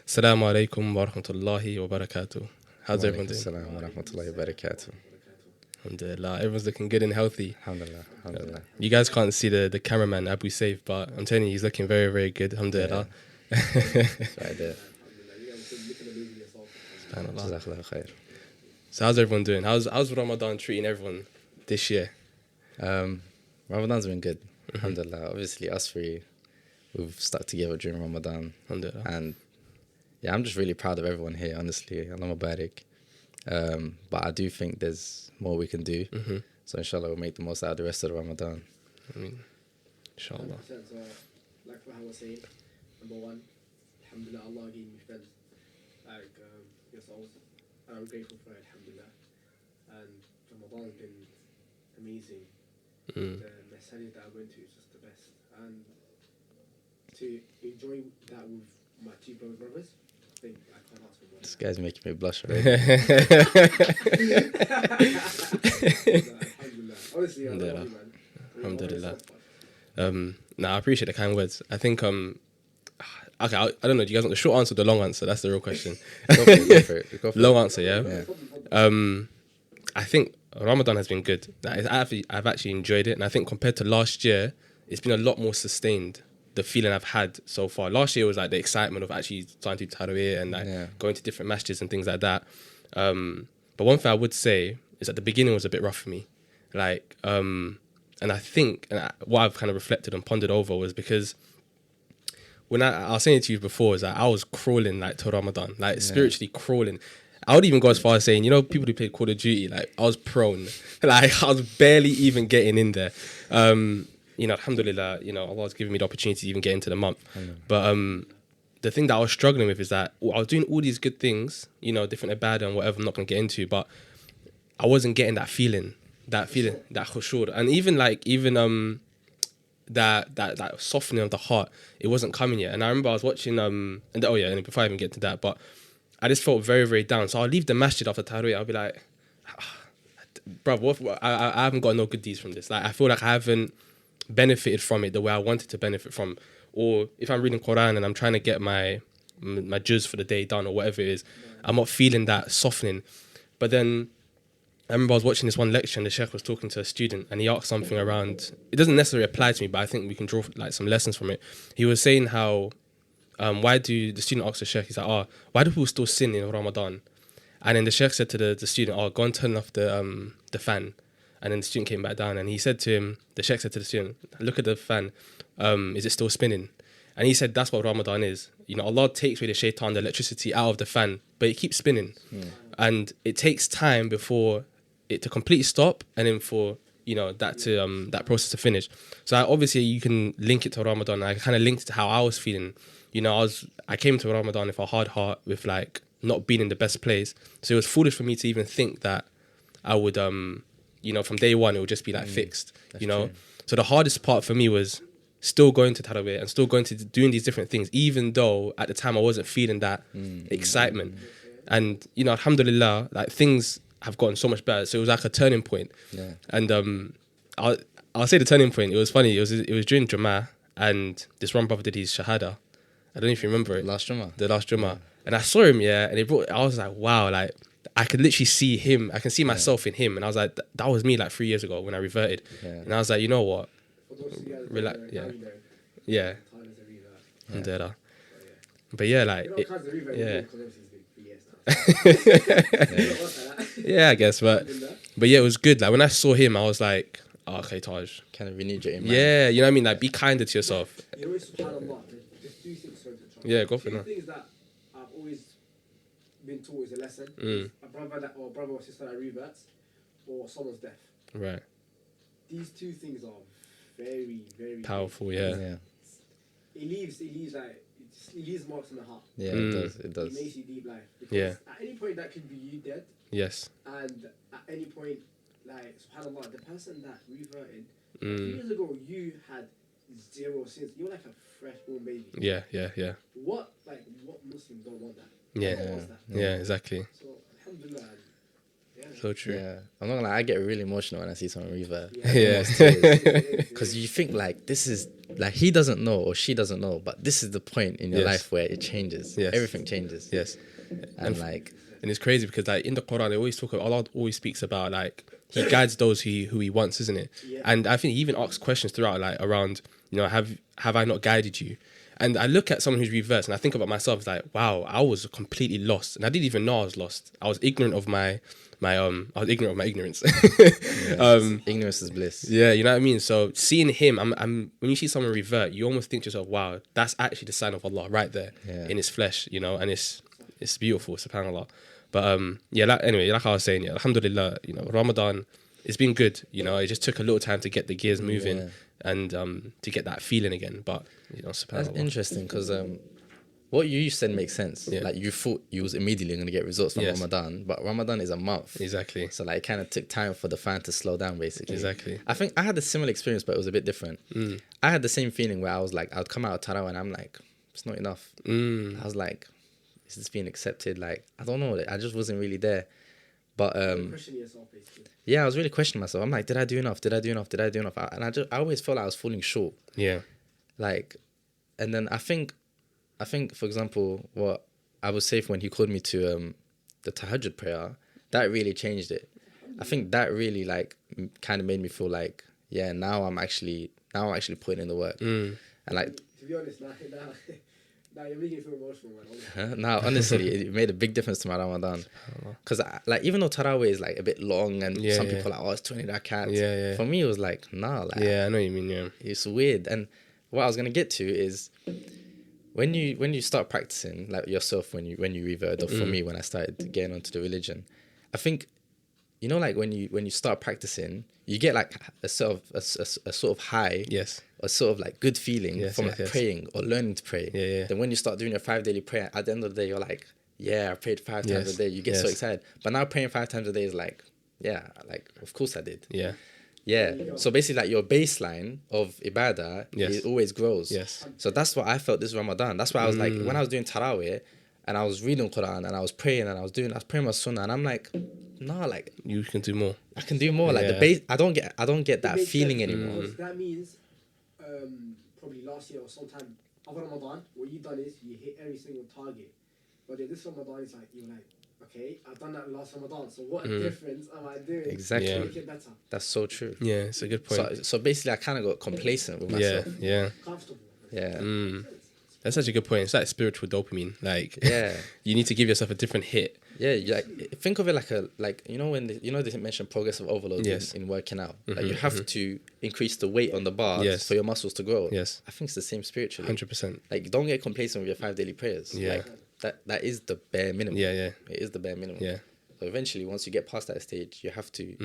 Assalamu alaikum wa rahmatullahi wa barakatuh. How's everyone doing? Assalamu wa rahmatullahi wa barakatuh. Alhamdulillah, everyone's looking good and healthy. Alhamdulillah, alhamdulillah. You guys can't see the cameraman, Abu Saif, but I'm telling you, he's looking very, very good. Alhamdulillah. That's right there. Subhanallah. Jazakallah khair. So how's everyone doing? How's Ramadan treating everyone this year? Ramadan's been good. Alhamdulillah. Obviously, us three, we've stuck together during Ramadan. Alhamdulillah. And yeah, I'm just really proud of everyone here, honestly. Allah Mubarak. But I do think there's more we can do. So inshallah, we'll make the most out of the rest of the Ramadan. I mean, inshallah. So, like what I was saying, number one, alhamdulillah, Allah gave me friends like yourselves, and I'm grateful for it, alhamdulillah. And Ramadan's been amazing. The masjid that I went to is just the best, and to enjoy that with my two brothers, I think I can't ask for more. This guy's making me blush already. Alhamdulillah. Honestly, I love you, man. Alhamdulillah. I appreciate the kind words. I think okay, I don't know. Do you guys want the short answer or the long answer? That's the real question. Go for it. Go for Long it. answer, yeah. I think Ramadan has been good. I've actually enjoyed it, and I think compared to last year, it's been a lot more sustained. The feeling I've had so far. Last year was like the excitement of actually starting to do Targe and like going to different masjids and things like that. But one thing I would say is at the beginning was a bit rough for me. Like, and I think what I've kind of reflected and pondered over was because when I was saying it to you before is that I was crawling like to Ramadan, like spiritually crawling. I would even go as far as saying, people who played Call of Duty, like I was prone, like I was barely even getting in there. Alhamdulillah, Allah's given me the opportunity to even get into the month. But the thing that I was struggling with is that I was doing all these good things, different ibadah and whatever I'm not going to get into, but I wasn't getting that feeling, that khushur. And even that softening of the heart, it wasn't coming yet. And I remember I was watching, and before I even get to that, but I just felt very, very down. So I'll leave the masjid after Taraweeh, I'll be like, bruv, I haven't got no good deeds from this. Like, I feel like I haven't benefited from it the way I wanted to benefit from. Or if I'm reading Quran and I'm trying to get my juz for the day done or whatever it is, I'm not feeling that softening. But then I remember I was watching this one lecture and the sheikh was talking to a student and he asked something around, it doesn't necessarily apply to me, but I think we can draw like some lessons from it. He was saying how, why do the student asked the sheikh, he's like, why do people still sin in Ramadan? And then the sheikh said to the student, go and turn off the fan. And then the student came back down and he said to him, the sheikh said to the student, look at the fan, is it still spinning? And he said that's what Ramadan is. Allah takes away the Shaytan, the electricity out of the fan, but it keeps spinning. And it takes time before it to completely stop and then for that process to finish. So obviously you can link it to Ramadan. I kind of linked it to how I was feeling. I came to Ramadan with a hard heart, with like not being in the best place. So it was foolish for me to even think that I would from day one, it would just be like fixed, True. So the hardest part for me was still going to Taraweeh and still going to doing these different things, even though at the time I wasn't feeling that excitement. And, alhamdulillah, like things have gotten so much better. So it was like a turning point. Yeah. And I'll say the turning point. It was funny. It was during Jummah and this one brother did his Shahada. I don't know if you remember it. The last Jummah. And I saw him, and I was like, wow, like, I could literally see him. I can see myself in him. And I was like, that was me like 3 years ago when I reverted. Yeah. And I was like, you know what? Relax. Yeah. But yeah, like, yeah, I guess. But yeah, it was good. Like when I saw him, I was like, okay, Taj. Kind of renewed your iman. Yeah, you know what I mean? Like, be kinder to yourself. SubhanAllah, there's two things, Yeah, go for it. Two things that I've always been taught is a lesson. A brother or sister that reverts, or someone's death. Right. These two things are very, very powerful. Yeah. It leaves marks in the heart. Yeah, it does. It makes you deep life. Because at any point that could be you dead. Yes. And at any point, like SubhanAllah, the person that reverted, a few years ago you had 0 sins. You're like a fresh born baby. Yeah. What Muslim don't want that? Yeah. No one wants that. Yeah, exactly. So alhamdulillah. Yeah. So true. Yeah, I'm not gonna lie, I get really emotional when I see someone revert. Yeah. Because you think like this is like he doesn't know or she doesn't know, but this is the point in your Yes. life where it changes. Yes. Everything changes. Yes. And like, And it's crazy because like in the Quran, they always Allah always speaks about like he guides those who he wants, isn't it? Yeah. And I think he even asks questions throughout, like around, have I not guided you? And I look at someone who's reversed, and I think about myself, it's like, wow, I was completely lost, and I didn't even know I was lost. I was ignorant of my ignorance. ignorance is bliss. Yeah, you know what I mean. So seeing him, I'm when you see someone revert, you almost think to yourself, wow, that's actually the sign of Allah right there in his flesh, and it's beautiful, subhanallah. But anyway, like I was saying, alhamdulillah, Ramadan, it's been good. It just took a little time to get the gears moving and to get that feeling again. But subhanallah. That's interesting because what you said makes sense. Yeah. Like you thought you was immediately going to get results from Ramadan, but Ramadan is a month. Exactly. So like it kind of took time for the fan to slow down, basically. Exactly. I think I had a similar experience, but it was a bit different. I had the same feeling where I was like, I'd come out of Tarawih and I'm like, it's not enough. I was like, is this being accepted? Like, I don't know. I just wasn't really there. But Questioning yourself, basically. yeah, I was really questioning myself. I'm like, did I do enough? Did I do enough? Did I do enough? And I always felt like I was falling short. Yeah. Like, and then I think, for example, what I was saying when he called me to the tahajjud prayer, that really changed it. I think that really like kind of made me feel like, yeah, now I'm actually putting in the work. And like, To be honest, now you're making me feel emotional, man. now honestly, it made a big difference to my Ramadan. Because like even though Tarawih is like a bit long and some people are like, oh, it's 20 rakats. Yeah. For me, it was like, nah, like Yeah, I know what you mean. Yeah. it's weird. And what I was gonna get to is when you start practicing like yourself when you revert, or for me when I started getting onto the religion, I think like when you start practicing, you get like a sort of high, Yes. a sort of like good feeling from like yes. praying or learning to pray. Yeah. Then when you start doing your 5 daily prayer, at the end of the day you're like, yeah, I prayed 5 times Yes. a day. You get so Yes. excited. But now praying 5 times a day is like, yeah, like of course I did. Yeah. Yeah. So basically like your baseline of ibadah, it always grows. Yes. So that's what I felt this Ramadan. That's why I was like, when I was doing Tarawih and I was reading Quran and I was praying and I was praying my sunnah, and I'm like, nah, like You can do more. I can do more. Like the base, I don't get that feeling anymore. Because that means probably last year or sometime of Ramadan, what you've done is you hit every single target. But then this Ramadan is like, you're like, okay, I've done that last Ramadan, so what difference am I doing Exactly. to make it better? That's so true. Yeah, it's a good point. So basically, I kind of got complacent with myself. Yeah. Comfortable. Yeah. That's such a good point. It's like spiritual dopamine. Like, Yeah. you need to give yourself a different hit. Yeah, you like think of it like when they mention progressive overload in working out. Like you have to increase the weight on the bars for your muscles to grow. Yes. I think it's the same spiritually. 100%. Like don't get complacent with your 5 daily prayers. Yeah. Like that is the bare minimum. Yeah. It is the bare minimum. Yeah. So eventually, once you get past that stage, you have to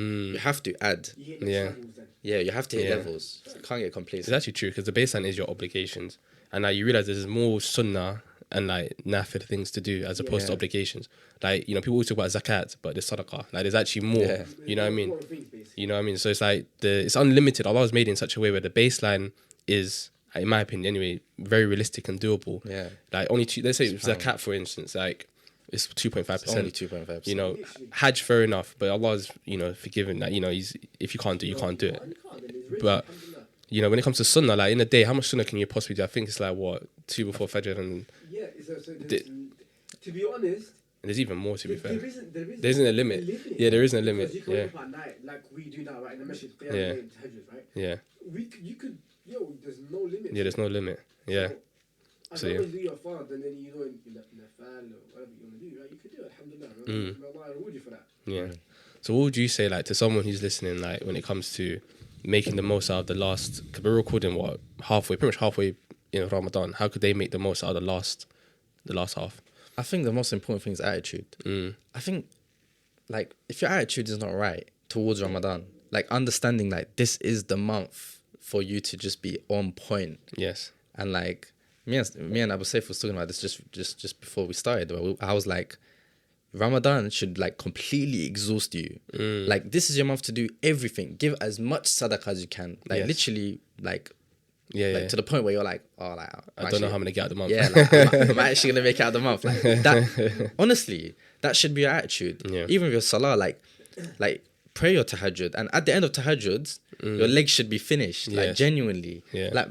add. You hit Yeah. levels then. Yeah, you have to hit Yeah. levels. So you can't get complacent. It's actually true because the baseline is your obligations. And like you realize there's more sunnah and like nafil things to do as opposed to Yeah. obligations. Like, people always talk about zakat, but there's sadaqah. Like there's actually more. Yeah. You know what I mean? More things, basically. You know what I mean? So it's like it's unlimited. Allah is made in such a way where the baseline is, in my opinion anyway, very realistic and doable. Yeah. Like only let's say zakat for instance, like it's 2.5%. Only 2.5%. Hajj fair enough, but Allah's forgiven that. He's, if you can't do, you can't do it. You can't, then it's rich, But alhamdulillah. when it comes to sunnah, like in a day, how much sunnah can you possibly do? I think it's like what 2 before fajr, and Yeah, to be honest, there's even more to be fair. there isn't a limit. Yeah, there isn't a limit. Because you can Yeah. wake up at night, like we do now, right, in the masjid, Yeah. right? Yeah, You could, there's no limit. yeah. There's no limit. Yeah, As So, long yeah. as you do your fard, and then in the fal or whatever you want to do, right? You could do it, alhamdulillah. May Allah reward you for that. yeah. So what would you say, like, to someone who's listening, like, when it comes to making the most out of the last? Because we're recording pretty much halfway in Ramadan. How could they make the most out of the last half? I think the most important thing is attitude. I think, like, if your attitude is not right towards Ramadan, like, understanding, like, this is the month for you to just be on point. Yes. And, like, me and Abu Saif was talking about this just before we started. I was like, Ramadan should, like, completely exhaust you. Like, this is your month to do everything. Give as much sadaqah as you can. Like, Yes. literally, like, Yeah. to the point where you're like, oh, like, I don't know how I'm gonna get out of the month. Yeah, like, I'm actually gonna make it out of the month. Like that. Honestly, that should be your attitude. Yeah. Even with your salah, like pray your tahajjud, and at the end of tahajjud, your legs should be finished. Like Yes. genuinely. Yeah. Like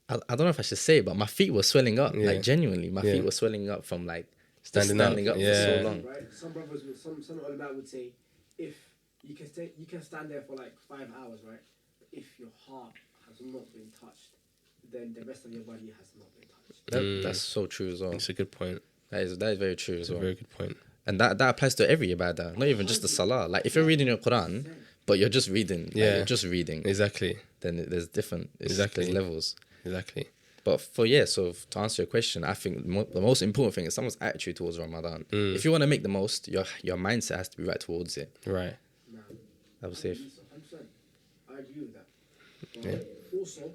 I don't know if I should say it, but my feet were swelling up. Yeah. Like genuinely, my Yeah. feet were swelling up from like Standing up. for Yeah. so long. Right? Some brothers, some ulama would say, if you can stand there for like 5 hours, right? But if your heart has not been touched, then the rest of your body has not been touched. That's so true as well. It's a good point. That is very true as It's a well. very good point. And that applies to every ibadah, not even just the salah. Like if you're reading your Quran, but you're just reading, Yeah. you're just reading, Exactly. then there's different, Exactly. there's levels. Exactly. But so to answer your question, I think the most important thing is someone's attitude towards Ramadan. If you want to make the most, your mindset has to be right towards it. Right. Nah, I would say. 100%. I agree with that. But Yeah. also,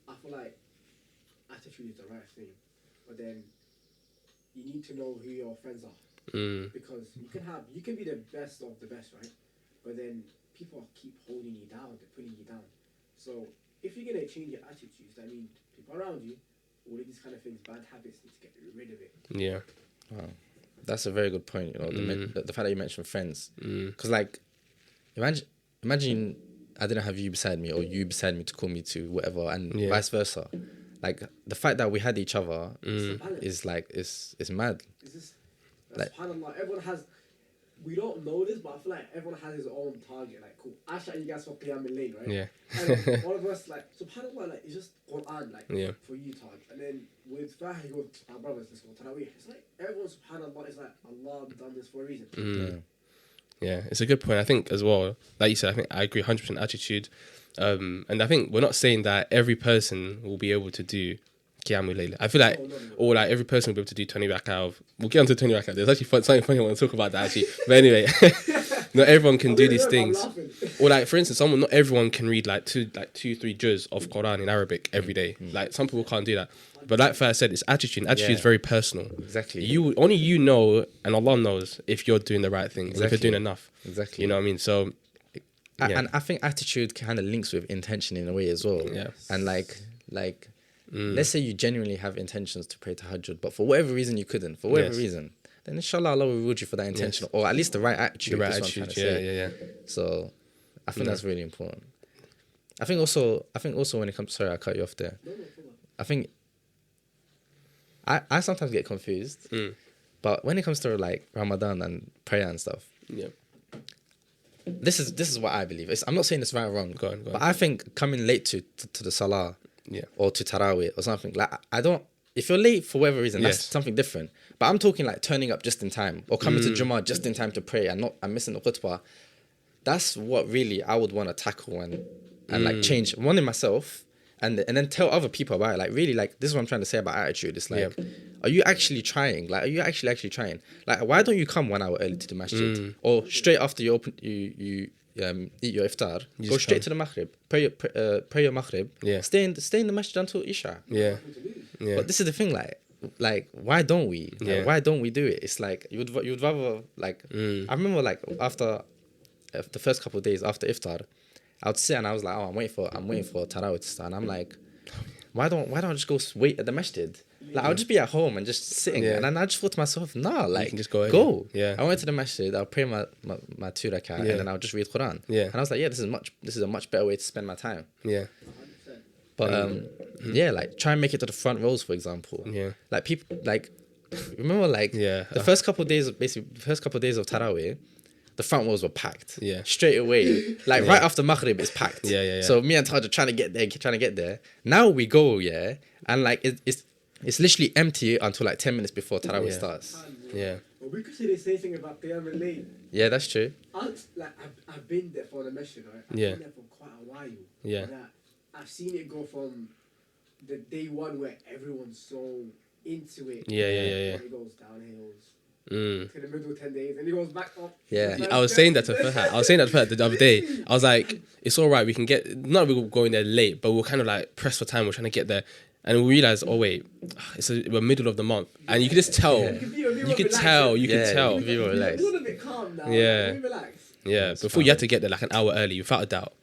I feel like attitude is the right thing, but then you need to know who your friends are. Because you can be the best of the best, right? But then people keep holding you down, they're pulling you down. So if you're gonna change your attitudes, that means people around you, all of these kind of things, bad habits, need to get rid of it. Yeah. Wow. That's a very good point. You know, the fact that you mentioned friends, because like, imagine I didn't have you beside me or you beside me to call me to whatever, and vice versa. Like the fact that we had each other is like it's mad. It's just, subhanAllah, everyone has, we don't know this, but I feel like everyone has his own target. Like, cool, I shout you guys for Qiyam al-Layl, right? Yeah. And all of us, like, subhanAllah, like, it's just Quran, like, Yeah. for you, Targe. And then with Fahih, he goes, our brothers, let's go Tarawih. It's like, everyone, subhanAllah, is like, Allah done this for a reason. Yeah, it's a good point. I think as well, like you said, I think I agree 100% attitude. And I think we're not saying that every person will be able to do Qiyamul Layl. I feel like, or like every person will be able to do 20 rak'ah. We'll get on to 20 rak'ah. There's actually something funny I want to talk about that actually. But anyway, not everyone can do these things. Or like, for instance, not everyone can read like 2-3 juz of Quran in Arabic every day. Like some people can't do that. But like I said, it's attitude. And attitude is very personal. Exactly. Only you know, and Allah knows if you're doing the right thing, and if you're doing enough. Exactly. You know what I mean? So, and I think attitude kind of links with intention in a way as well. Yeah. And like, let's say you genuinely have intentions to pray tahajjud, but for whatever reason you couldn't, for whatever reason, then inshallah Allah will reward you for that intention, or at least the right attitude. the right that's what I'm attitude. trying to say. Yeah. So I think that's really important. I think also when it comes, sorry, I cut you off there. I think I sometimes get confused, but when it comes to like Ramadan and prayer and stuff, this is what I believe. I'm not saying it's right or wrong, Go on. but I think coming late to the salah, or to tarawih or something, like I don't. If you're late for whatever reason, that's something different. But I'm talking like turning up just in time, or coming to Jummah just in time to pray, and missing the khutbah. That's what really I would want to tackle and like change one in myself, and then tell other people about it. Like really, like this is what I'm trying to say about attitude. It's like, are you actually trying? Like, are you actually trying? Like, why don't you come 1 hour early to the masjid, or straight after you eat your iftar, go straight to the maghrib, pray your maghrib, stay in the masjid until isha. Yeah. But this is the thing, like why don't we? Like, why don't we do it? It's like you'd rather like. I remember like after the first couple of days after iftar, I would sit and I was like, oh, I'm waiting for tarawih to start, and I'm like, why don't I just go wait at the masjid? Like I'll just be at home and just sitting, and then I just thought to myself, nah, like you can just go. Go. Yeah. I went to the masjid. I'll pray my 2 rakat, and then I'll just read Quran. Yeah. And I was like, this is a much better way to spend my time. Yeah. But like try and make it to the front rows, for example. Yeah. Like people like remember like the first couple of days of tarawih, the front rows were packed. Yeah. Straight away. Like right after maghrib it's packed. Yeah. So me and Taj are trying to get there. Now we go, and like it's literally empty until like 10 minutes before tarawih starts. Yeah. Well, we could say the same thing about Qiyam al-Layl. Yeah, that's true. I've been there for the masjid, right? I've been there for quite a while. Yeah. And I've seen it go from the day one where everyone's so into it. Yeah. And it goes downhills to the middle 10 days, and it goes back up. Yeah. I was saying that to Fahad the other day. I was like, it's all right. We can get, not that we're going there late, but we're kind of like pressed for time. We're trying to get there. And we realized, oh wait, we're middle of the month, and you can just tell. You can tell. You can Yeah. be more relaxed. A little bit calm now. Yeah. Like, relax. Yeah. Before you had to get there like an hour early, without a doubt.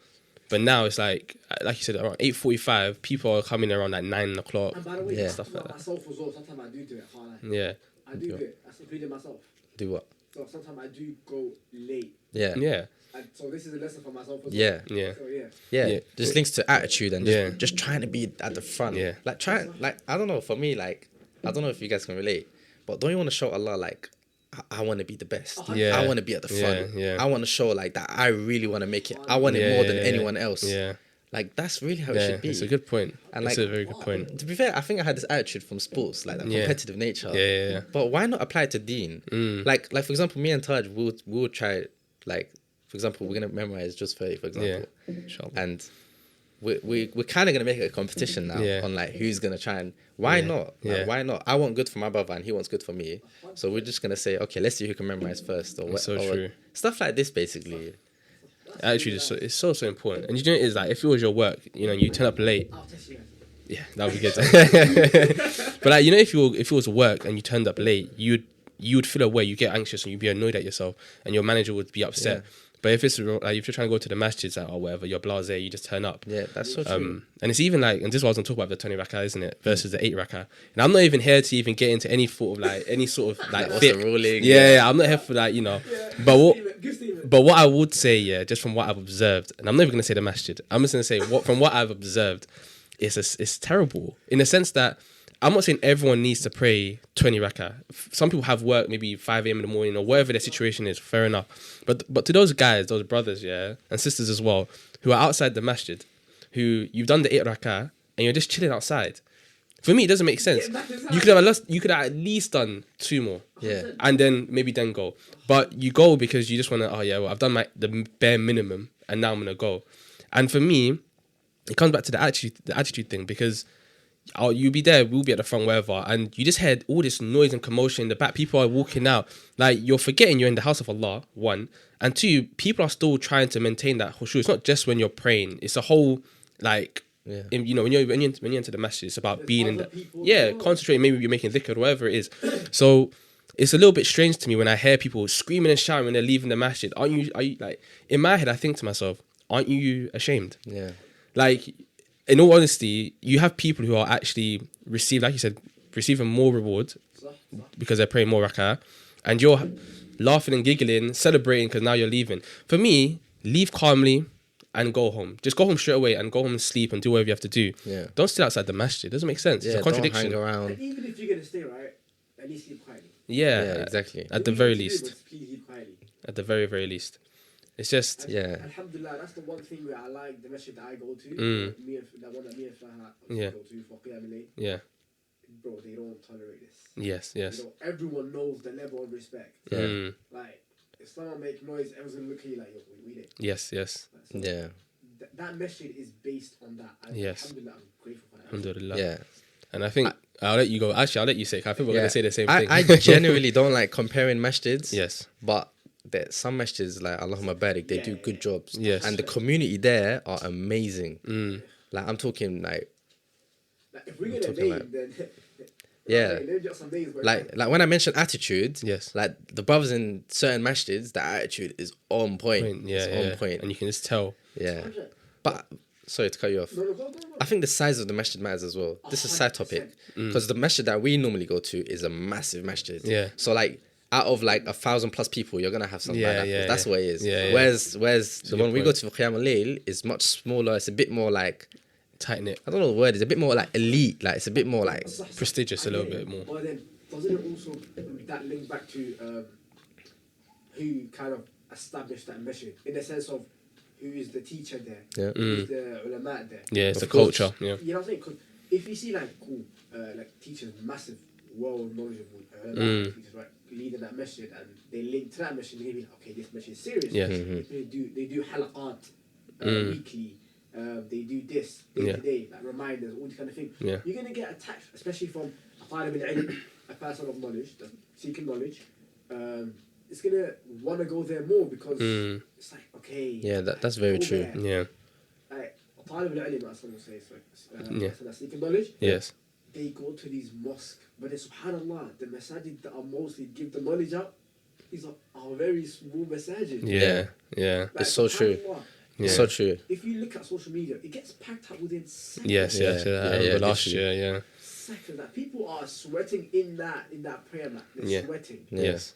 But now it's like you said, around 8:45, people are coming around like 9 o'clock. And by the way, stuff like that. myself as well. Sometimes I do it. Yeah. I do it. I included myself. Do what? So sometimes I do go late. Yeah. Yeah. And so this is a lesson for myself as Yeah. well. Yeah. So yeah. Yeah, just links to attitude and Yeah. just trying to be at the front. Yeah. Like I don't know, for me, like, I don't know if you guys can relate, but don't you want to show Allah, like, I want to be the best. Yeah. I want to be at the front. Yeah. I want to show, like, that I really want to make it. I want it more than anyone else. Yeah. Like, that's really how it Yeah. should be. It's a good point. And It's like- a very good point. To be fair, I think I had this attitude from sports, like that Yeah. competitive nature. Yeah. But why not apply it to Deen? Like for example, me and Targe, we'll try, like, for example, we're gonna memorize just 30, for example. Yeah. Inshallah. And we're kind of gonna make it a competition now Yeah. on like who's gonna try and why not? Like, Yeah. why not? I want good for my brother and he wants good for me. So we're just gonna say, okay, let's see who can memorize first, or, so or true. stuff like this, basically. Actually, it's so important. And you know, it is like if it was your work, you know, you turn up late. I'll test you guys. Yeah, that would be good. But like, you know, if it was work and you turned up late, you would feel away. You get anxious and you'd be annoyed at yourself, and your manager would be upset. Yeah. But if it's like if you're trying to go to the masjids or whatever, you're blasé, you just turn up. Yeah, that's so true. And it's even like, and this is what I was going to talk about, the 20 rakah, isn't it? Versus the 8 rakah. And I'm not even here to even get into any sort of like What's thick. the ruling? Yeah, I'm not here for that, you know. But Give Stephen. but what I would say, yeah, just from what I've observed, and I'm not even going to say the masjid, I'm just going to say from what I've observed, it's terrible in the sense that I'm not saying everyone needs to pray 20 rakah. Some people have work maybe 5 a.m. in the morning or whatever their situation is, fair enough. But to those guys, those brothers, yeah, and sisters as well, who are outside the masjid, who you've done the 8 rakah and you're just chilling outside. For me, it doesn't make sense. You could have at least done 2 more. Yeah. And then maybe then go. But you go because you just want to, oh yeah, well, I've done the bare minimum and now I'm going to go. And for me, it comes back to the attitude thing, because you'll be there, we'll be at the front, wherever, and you just heard all this noise and commotion in the back. People are walking out. Like, you're forgetting you're in the house of Allah, 1. And 2, people are still trying to maintain that khushu. It's not just when you're praying. It's a whole, like, Yeah. you know, when you enter the masjid, it's about being in other the, people yeah, as well. concentrating. Maybe you're making dhikr or whatever it is. So it's a little bit strange to me when I hear people screaming and shouting when they're leaving the masjid. Are you like, in my head, I think to myself, aren't you ashamed? Yeah. Like, in all honesty, you have people who are actually like you said, receiving more reward because they're praying more rak'ah, and you're laughing and giggling, celebrating because now you're leaving. For me, leave calmly and go home. Just go home straight away and go home and sleep and do whatever you have to do. Yeah. Don't sit outside the masjid. It doesn't make sense. Yeah, It's a contradiction. don't hang around. And even if you're gonna stay, right, at least sleep quietly. Yeah, Yeah, exactly. At the Even very if you do, least. but please sleep quietly. At the very, very least. It's just, Yeah. Alhamdulillah, that's the one thing where I like the masjid that I go to. Me and that one that me and Fahad Yeah. go to for Qiyam al-Layl. yeah. Bro, they don't tolerate this. Yes, yes. You know, everyone knows the level of respect. Yeah. Mm, Like, if someone make noise, everyone's gonna look at you like, yo, we it. yes, yes. So Yeah. that masjid is based on that. And Yes. Alhamdulillah, I'm grateful for that. Alhamdulillah. Yeah. And I think, I'll let you go. Actually, I'll let you say, 'cause I think we're going to say the same thing. I genuinely don't like comparing masjids. Yes. But some masjids, like Allahumma barik, they do good jobs. Yes. And the community there are amazing. Mm. Like, I'm talking, like, Like, if we're gonna talking name, like- then Yeah. there's just some days where like when I mention attitude, Yes. like the brothers in certain masjids, the attitude is on point. Yeah, It's yeah. on point. And you can just tell. Yeah. But sorry to cut you off. No, go. I think the size of the masjid matters as well. This is a side topic. Because the masjid that we normally go to is a massive masjid. Yeah. So like out of like 1,000+ people, you're gonna have some Yeah, bad apples. yeah, That's yeah. what it is. Yeah, yeah. Whereas the a one good we go point. to for Qiyam al-Layl is much smaller. It's a bit more like, Tight knit. I don't know the word, it's a bit more like elite. Like it's a bit more like Prestigious a little bit more. But then, doesn't it also that link back to who kind of established that mission in the sense of who is the teacher there, Yeah. who is the ulama there? Yeah, it's Of the course. culture. Yeah. You know what I'm saying? Because if you see like like teachers, massive, well knowledgeable teachers, right, leading that mission, and they link to that mission, they're like, okay, this mission is serious. Yeah. They do halaqat weekly. They do this day Yeah. to day, like reminders, all this kind of thing. Yeah. You're gonna get attacked, especially from a talib al-ilm, a person of knowledge, that's seeking knowledge. It's gonna want to go there more because it's like, okay, yeah, that's very go true. there. Yeah. Like a talib al-ilm, as someone says, Yeah. person that's seeking knowledge. Yes. They go to these mosques, but then subhanallah, the masajid that are mostly give the knowledge out, these are very small masajid. Yeah. Yeah. Like, It's so true. subhanallah, Yeah. So true. if you look at social media, it gets packed up within seconds. Yes. Yeah, Yes. yeah, I remember last literally. year. Yeah. Seconds. Like people are sweating in that prayer mat. They're Yeah. sweating. Yeah. Yes.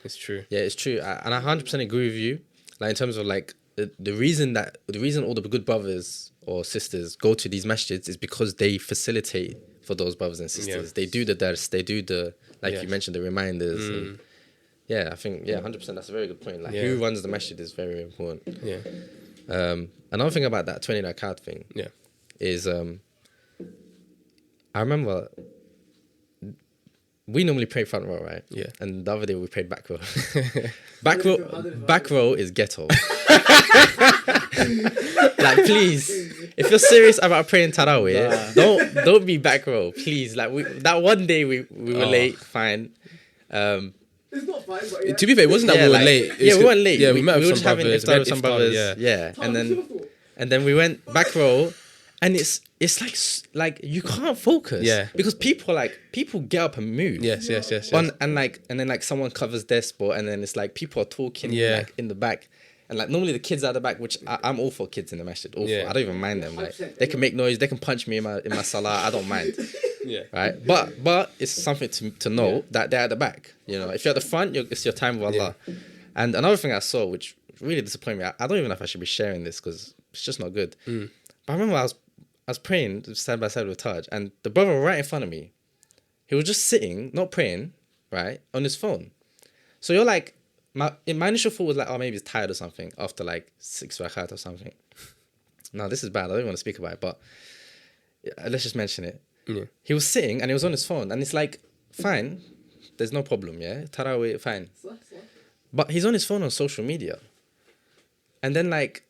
It's true. Yeah, it's true. And I 100% agree with you. Like, in terms of, like, the reason all the good brothers or sisters go to these masjids is because they facilitate for those brothers and sisters. Yeah. They do the dars, they do the, like Yeah. you mentioned, the reminders. And yeah, I think, 100%, that's a very good point. Like, who runs the masjid is very important. Yeah. Another thing about that 20 rakat thing is, I remember we normally pray front row, right? Yeah. And the other day we prayed back row. Back row is ghetto. Like, please, if you're serious about praying Tarawih, don't be back row, please. Like, that one day we were late, fine. It's not fine, but yeah. To be fair, it wasn't that we were late. Yeah, we weren't late. Yeah, we met were with just some having brothers. iftar with some brothers. Yeah. And then we went back row, and it's like you can't focus. Yeah. Because people get up and move. Yes. And then like someone covers their spot, and then it's like people are talking like in the back. And like normally the kids are at the back, which I'm all for kids in the masjid. All for. I don't even mind them. Like, they can make noise, they can punch me in my salah. I don't mind. Yeah. Right. But it's something to know that they're at the back. You know, if you're at the front, it's your time with Allah. Yeah. And another thing I saw, which really disappointed me, I don't even know if I should be sharing this because it's just not good. But I remember I was praying side by side with Targe, and the brother right in front of me, he was just sitting, not praying, right, on his phone. So you're like, my initial thought was like, oh, maybe he's tired or something after like 6 rakat or something. No, this is bad. I don't even want to speak about it, but let's just mention it. Yeah. He was sitting and he was on his phone, and it's like, fine, there's no problem, yeah? Tarawih, fine. But he's on his phone on social media. And then like,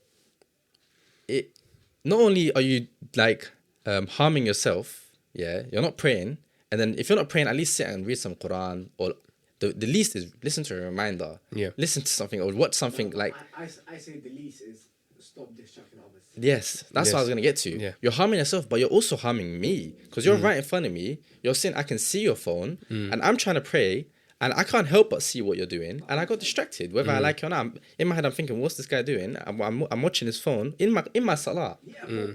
not only are you like harming yourself, yeah, you're not praying, and then if you're not praying, at least sit and read some Quran, or the least is listen to a reminder, listen to something or watch something. Like I say the least is stop distracting others. Yes, that's what I was gonna get to. Yeah. You're harming yourself, but you're also harming me, because you're right in front of me. You're saying I can see your phone, and I'm trying to pray. And I can't help but see what you're doing. And I got distracted, whether I like it or not. In my head, I'm thinking, what's this guy doing? I'm watching his phone in my salah.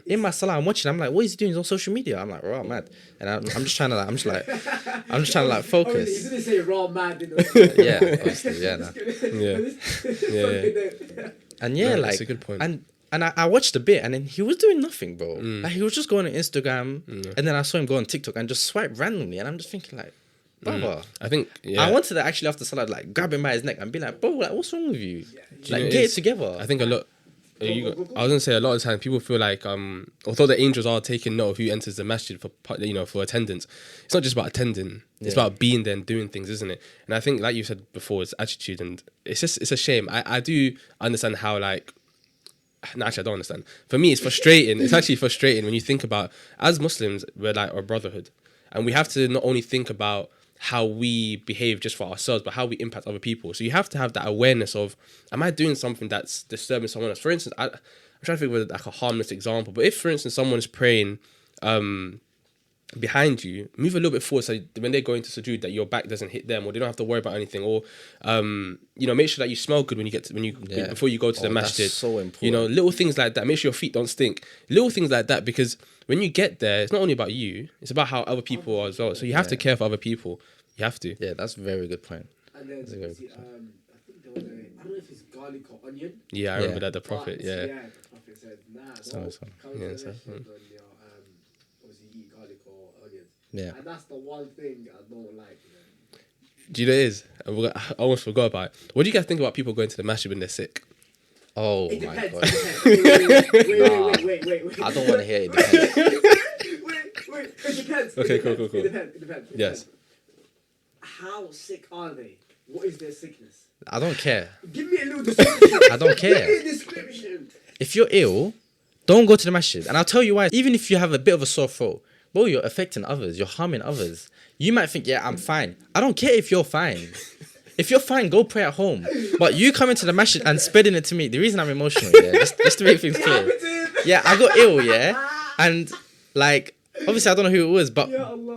In my salah, I'm watching. I'm like, what is he doing? He's on social media. I'm like, raw mad. And I'm just trying to like focus. He's gonna say raw mad. Yeah, obviously, yeah. Nah. Yeah. And that's a good point. And I watched a bit, and then he was doing nothing, bro. Like, he was just going on Instagram, and then I saw him go on TikTok and just swipe randomly, and I'm just thinking like, brother, I think I wanted to actually after salah like grab him by his neck and be like, bro, like, what's wrong with you? Like, get it together. I think a lot. I was gonna say a lot of the time people feel like although the angels are taking note of who enters the masjid for attendance, it's not just about attending. It's about being there and doing things, isn't it? And I think, like you said before, it's attitude, and it's a shame. I do understand how like. No, actually, I don't understand. For me, it's frustrating. It's actually frustrating when you think about, as Muslims, we're like a brotherhood, and we have to not only think about how we behave just for ourselves, but how we impact other people. So you have to have that awareness of, am I doing something that's disturbing someone else? For instance, I'm trying to think of like a harmless example, but if, for instance, someone's praying behind you, move a little bit forward so when they're going to sujood, that your back doesn't hit them, or they don't have to worry about anything, or make sure that you smell good before you go to the masjid. That's so important. Little things like that. Make sure your feet don't stink. Little things like that, because when you get there, it's not only about you, it's about how other people are as well. So you have to care for other people. You have to. Yeah, that's a very good point. And then I think there was I don't know if it's garlic or onion. Yeah, I remember that the Prophet. The Prophet said, come to the masjid when you're obviously eat garlic or onions. Yeah. And that's the one thing I don't like. Do you know what it is? I almost forgot about it. What do you guys think about people going to the masjid when they're sick? Oh it my depends. god. Wait. I don't want to hear it. Depends. Wait. It depends. Okay, cool. It depends. Yes. How sick are they? What is their sickness? I don't care. Give me a little description. I don't care. Give me a description. If you're ill, don't go to the masjid. And I'll tell you why. Even if you have a bit of a sore throat, bro, you're affecting others. You're harming others. You might think, yeah, I'm fine. I don't care if you're fine. If you're fine, go pray at home. But you coming to the masjid and spreading it to me, the reason I'm emotional, just to make things clear. Yeah, I got ill, and like, obviously I don't know who it was, but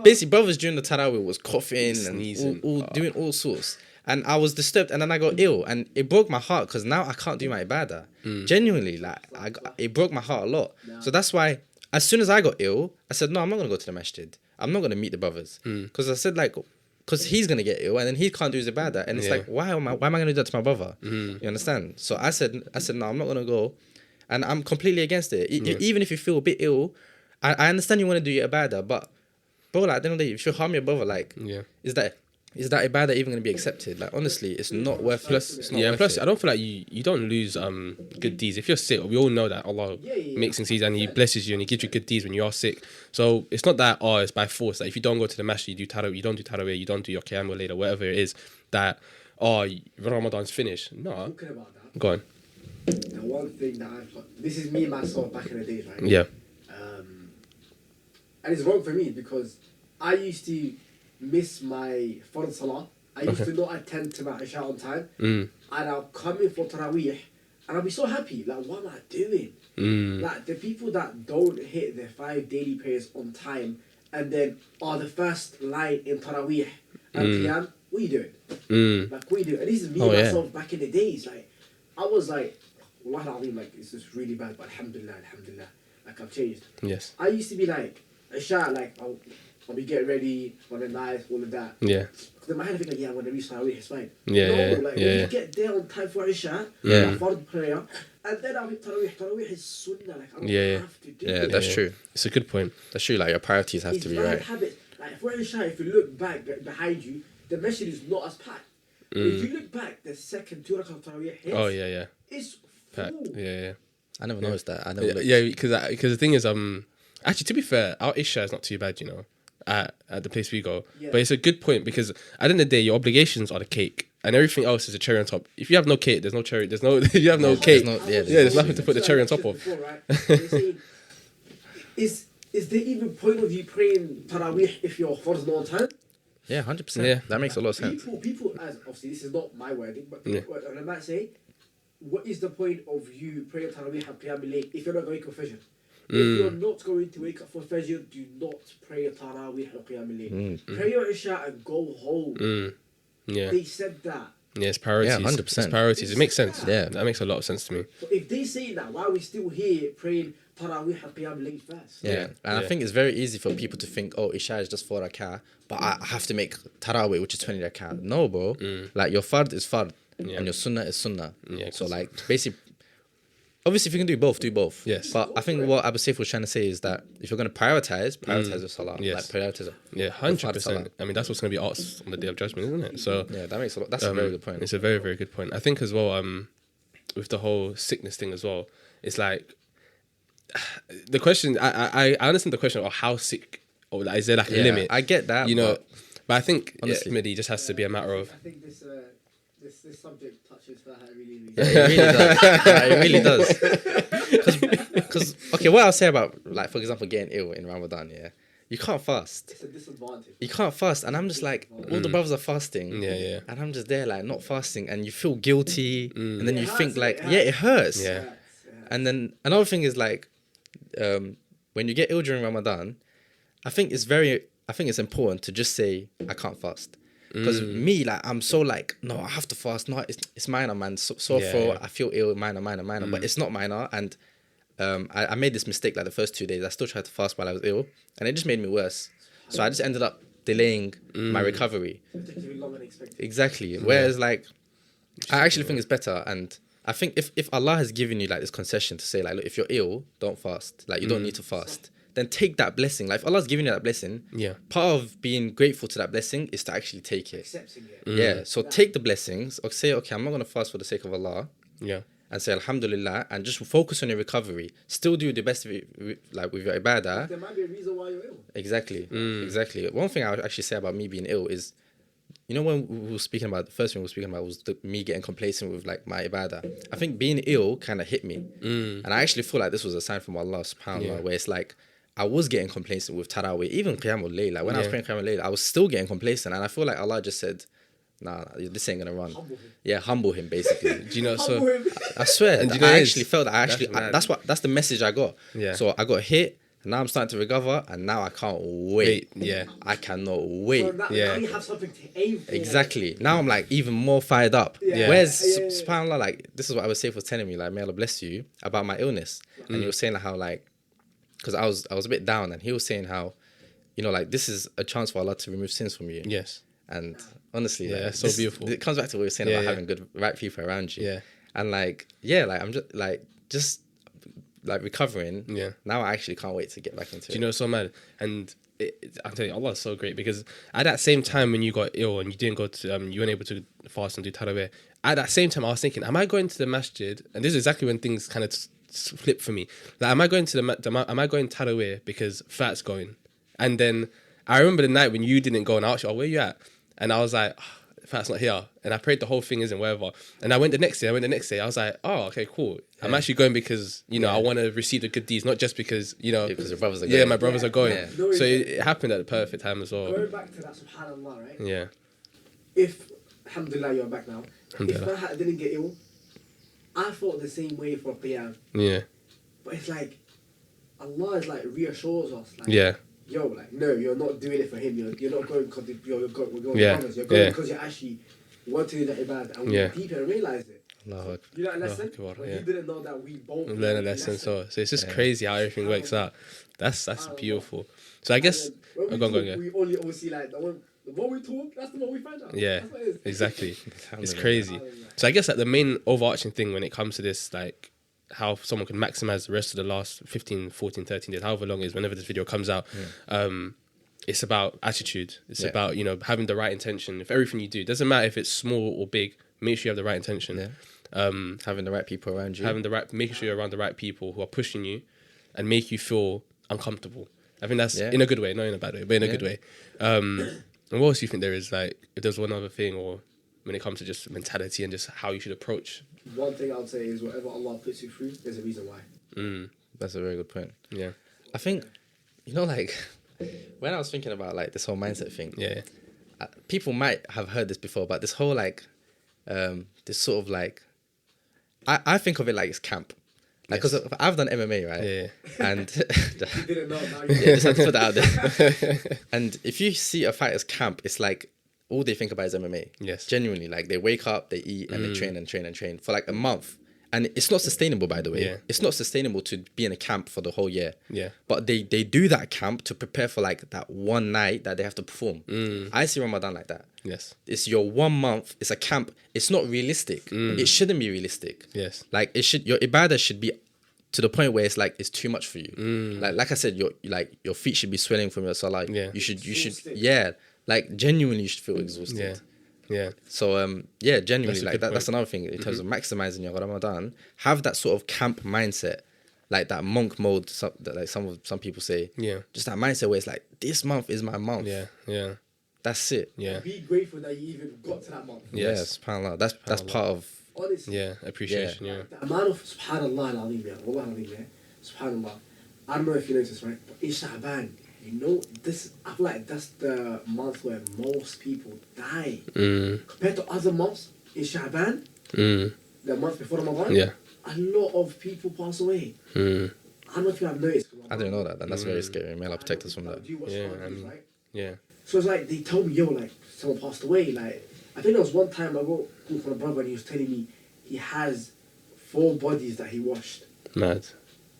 basically brothers during the Tarawih was coughing and all doing all sorts. And I was disturbed, and then I got ill, and it broke my heart, because now I can't do my ibadah. Genuinely, like, it broke my heart a lot. So that's why, as soon as I got ill, I said, no, I'm not going to go to the masjid. I'm not going to meet the brothers. Because I said, like, because he's gonna get ill and then he can't do his ibadah, and it's like, why am I gonna do that to my brother? You understand? So I said no, I'm not gonna go, and I'm completely against it. Even if you feel a bit ill, I understand you want to do your ibadah, but bro, like, at the end of the day, if you harm your brother, like, is that ibadah even going to be accepted? Like, honestly, it's not worth it. Plus, I don't feel like you don't lose good deeds. If you're sick, we all know that Allah makes things easy and He blesses you and He gives you good deeds when you are sick. So it's not that, it's by force. Like, if you don't go to the masjid, you don't do tarawih, you don't do your qiyam al-layl or whatever it is, that, Ramadan's finished. No. Talking about that. Go on. The one thing that this is me myself back in the days, right? Yeah. And it's wrong for me because I used to miss my Fard Salah. I used to not attend to my Isha on time. And I'll come in for Taraweeh and I'll be so happy. Like, what am I doing? Like, the people that don't hit their 5 daily prayers on time and then are the first line in Taraweeh and Qiyam, what are you doing? Like, what are you doing? And this is me myself back in the days. Like, I was like, Wallah al-Azim, like, it's just really bad, but alhamdulillah, like, I've changed. Yes. I used to be like, Isha, like, I'll be getting ready, want to nice, all of that. Yeah. Because in my head I think, like, when I reach Tarawih, it's fine. When you get there on time for Isha, Fard prayer, and then I'll hit Tarawih. Tarawih is sunnah, like, I don't have to do it. Yeah, that's true. It's a good point. That's true, like, your priorities have to be right. Habit. Like, for Isha, if you look back behind you, the masjid is not as packed. If you look back, the second 2 rakat of Tarawih hits, it's packed. full. Yeah. I never noticed that. I never looked. Yeah, because the thing is, actually, to be fair, our Isha is not too bad, you know, at the place we go. Yeah. But it's a good point because at the end of the day, your obligations are the cake and everything else is a cherry on top. If you have no cake, there's no cherry. If you have no cake, there's nothing to put the cherry on top of. Before, right? They're saying, is there even point of you praying Taraweeh if your Fard's not on time? Yeah, 100%. Yeah, that makes a lot of sense. People, as obviously this is not my wording, but and I might say, what is the point of you praying Taraweeh and Qiyam al-Layl if you're not going to wake up Fajr? If you're not going to wake up for Fajr, do not pray Taraweeh or Qiyam al-Layl. Pray your Isha and go home. They said that. Yeah, it's priorities. Yeah, 100%. It's priorities. It makes sense. Yeah. That makes a lot of sense to me. So if they say that, why are we still here praying Taraweeh and Qiyam al-Layl first? Yeah, and I think it's very easy for people to think, Isha is just 4 rakah, but I have to make Tarawih, which is 20 rakah. No, bro. Like, your Fard is Fard, and your Sunnah is Sunnah. Yeah, so, like, basically, obviously, if you can do both, do both. Yes. But I think what Abu Saif was trying to say is that if you're going to prioritize your Salah. Yes. Like, prioritize. Yeah, 100%. I mean, that's what's going to be asked on the Day of Judgment, isn't it? So yeah, that makes a lot. That's a very good point. It's a very, very good point. I think as well, with the whole sickness thing as well, it's like the question. I understand the question of how sick, or like, is there like a limit? I get that. You know, but I think honestly, ultimately, just has to be a matter of. I think this subject touches for her really. It really does. Because okay, what I'll say about, like, for example, getting ill in Ramadan, you can't fast. It's a disadvantage. You can't fast, and I'm just like, all the brothers are fasting, and I'm just there like not fasting, and you feel guilty, and then you think like, it hurts. Yeah. And then another thing is like, when you get ill during Ramadan, I think it's important to just say I can't fast. Because me, like, I'm so like, no, I have to fast. No, it's minor, man. Throat. I feel ill, minor. But it's not minor. And I made this mistake like the first 2 days. I still tried to fast while I was ill, and it just made me worse. So I just ended up delaying my recovery. Exactly. Whereas like, I actually think it's better. And I think if Allah has given you like this concession to say like, look, if you're ill, don't fast. Like, you don't need to fast. Then take that blessing. Like, if Allah's giving you that blessing, part of being grateful to that blessing is to actually take it. Accepting it. Yeah. So take the blessings, or say, okay, I'm not going to fast for the sake of Allah. Yeah. And say Alhamdulillah, and just focus on your recovery. Still do the best like with your ibadah. There might be a reason why you're ill. Exactly. Exactly. One thing I would actually say about me being ill is, you know, when we were speaking about, the first thing we were speaking about was me getting complacent with like my ibadah. I think being ill kind of hit me. And I actually feel like this was a sign from Allah subhanahu wa ta'ala, where it's like, I was getting complacent with Tarawih, even Qiyam al-Layl. Like, when I was praying Qiyam al-Layl, I was still getting complacent. And I feel like Allah just said, nah, this ain't gonna run. Humble him. Yeah, humble him, basically. Do you know? Humble So him. I swear, And you know I it actually is. felt that. That's the message I got. Yeah. So I got hit, and now I'm starting to recover, and now I can't wait. Yeah. I cannot wait. So now you have something to aim for. Exactly. Now I'm like even more fired up. Yeah. Whereas Yeah. subhanAllah, like, this is what I was saying, was telling me, like, may Allah bless you, about my illness. And he was saying like, how, like, because I was a bit down, and he was saying how, you know, like, this is a chance for Allah to remove sins from you. Yes. And honestly, Yeah, like, it's so beautiful. It comes back to what we were saying Yeah, about yeah. having good, right people around you. Yeah. And like, I'm just recovering. Yeah. Now I actually can't wait to get back into Do it. you know it's so mad? And I'm telling you, Allah is so great, because at that same time when you got ill and you didn't go to, you weren't able to fast and do tarawih, at that same time I was thinking, am I going to the masjid? And this is exactly when things kind of flipped for me. Like, am I going to am I going tarawih because Fat's going? And then I remember the night when you didn't go and I asked you, oh, where you at? And I was like, oh, Fat's not here. And I prayed the whole thing isn't whatever. And I went the next day. I was like, oh, okay, cool. Yeah. I'm actually going because, you know, Yeah. I want to receive the good deeds, not just because, you know. Because your brothers are Yeah, going. my brothers are going. Yeah. So it happened at the perfect time as well. Going back to that, subhanallah, right? Yeah. If, alhamdulillah, you're back now. Alhamdulillah. If I didn't get ill, I felt the same way for Qiyam. Yeah. But it's like, Allah is like reassures us. Like, Yeah. yo, like, no, you're not doing it for him. You're not going because we're going Yeah. brothers. You're going Yeah. because you actually want to do the ibad. And we Yeah. deep and realised it. Allahu Akbar. You know that Allahu lesson? Akbar, But yeah. he didn't know that we both Learn a learned the lesson. So it's just Yeah. crazy how everything works out. That's beautiful. So I guess And then when we go on, talk, yeah. we only obviously like the more we talk, that's the more we find out. Yeah, That's what it is. exactly. It's Alhamdulillah. crazy. So I guess like the main overarching thing when it comes to this, like how someone can maximize the rest of the last 15, 14, 13 days, however long it is, whenever this video comes out, it's about attitude. It's Yeah. about, you know, having the right intention. If everything you do, doesn't matter if it's small or big, make sure you have the right intention. Yeah. Having the right people around you. Making sure you're around the right people who are pushing you and make you feel uncomfortable. I think that's Yeah. in a good way, not in a bad way, but in a Yeah. good way. And what else do you think there is, like, if there's one other thing, or when it comes to just mentality and just how you should approach? One thing I would say is whatever Allah puts you through, there's a reason why. That's a very good point. Yeah. I think, you know, like, when I was thinking about, like, this whole mindset thing, Yeah. People might have heard this before, but this whole, like, this sort of, like, I think of it like it's camp. Like, because I've done MMA, right? Yeah. And You didn't know, now you yeah, just had to put that out there. And if you see a fighter's camp, it's like all they think about is MMA. Yes. Genuinely, like they wake up, they eat, and they train and train and train for like a month. And it's not sustainable, by the way. Yeah. It's not sustainable to be in a camp for the whole year. Yeah. But they do that camp to prepare for like that one night that they have to perform. I see Ramadan like that. Yes. It's your 1 month. It's a camp. It's not realistic. It shouldn't be realistic. Yes. Like your ibadah should be to the point where it's like it's too much for you. Like I said, your feet should be swelling from your salah. Yeah. You should Exhausted. yeah. Like genuinely, you should feel exhausted. Yeah. Yeah. So genuinely, That's a like good that's point. another thing in terms of maximizing your Ramadan. Have that sort of camp mindset, like that monk mode. Some people say. Yeah. Just that mindset where it's like, this month is my month. Yeah. Yeah. That's it. Yeah. Be grateful that you even got to that month. Yes, subhanAllah. That's SubhanAllah. part of Honestly. Yeah. Appreciation. Yeah. The amount of subhanallah al-azim, yeah, wallah al-azim, yeah, subhanallah. I don't know if you noticed, right? But in Sha'ban, you know, I feel like that's the month where most people die. Compared to other months, in Sha'ban, the month before Ramadan, Yeah. a lot of people pass away. I don't know if you have noticed. I didn't know that. That's very scary. May Allah protect us from that. Do you watch Yeah, Targe, I mean- right? Yeah. So it's like they told me, yo, like someone passed away. Like I think there was one time I got call from a brother and he was telling me he has 4 bodies that he washed. Mad.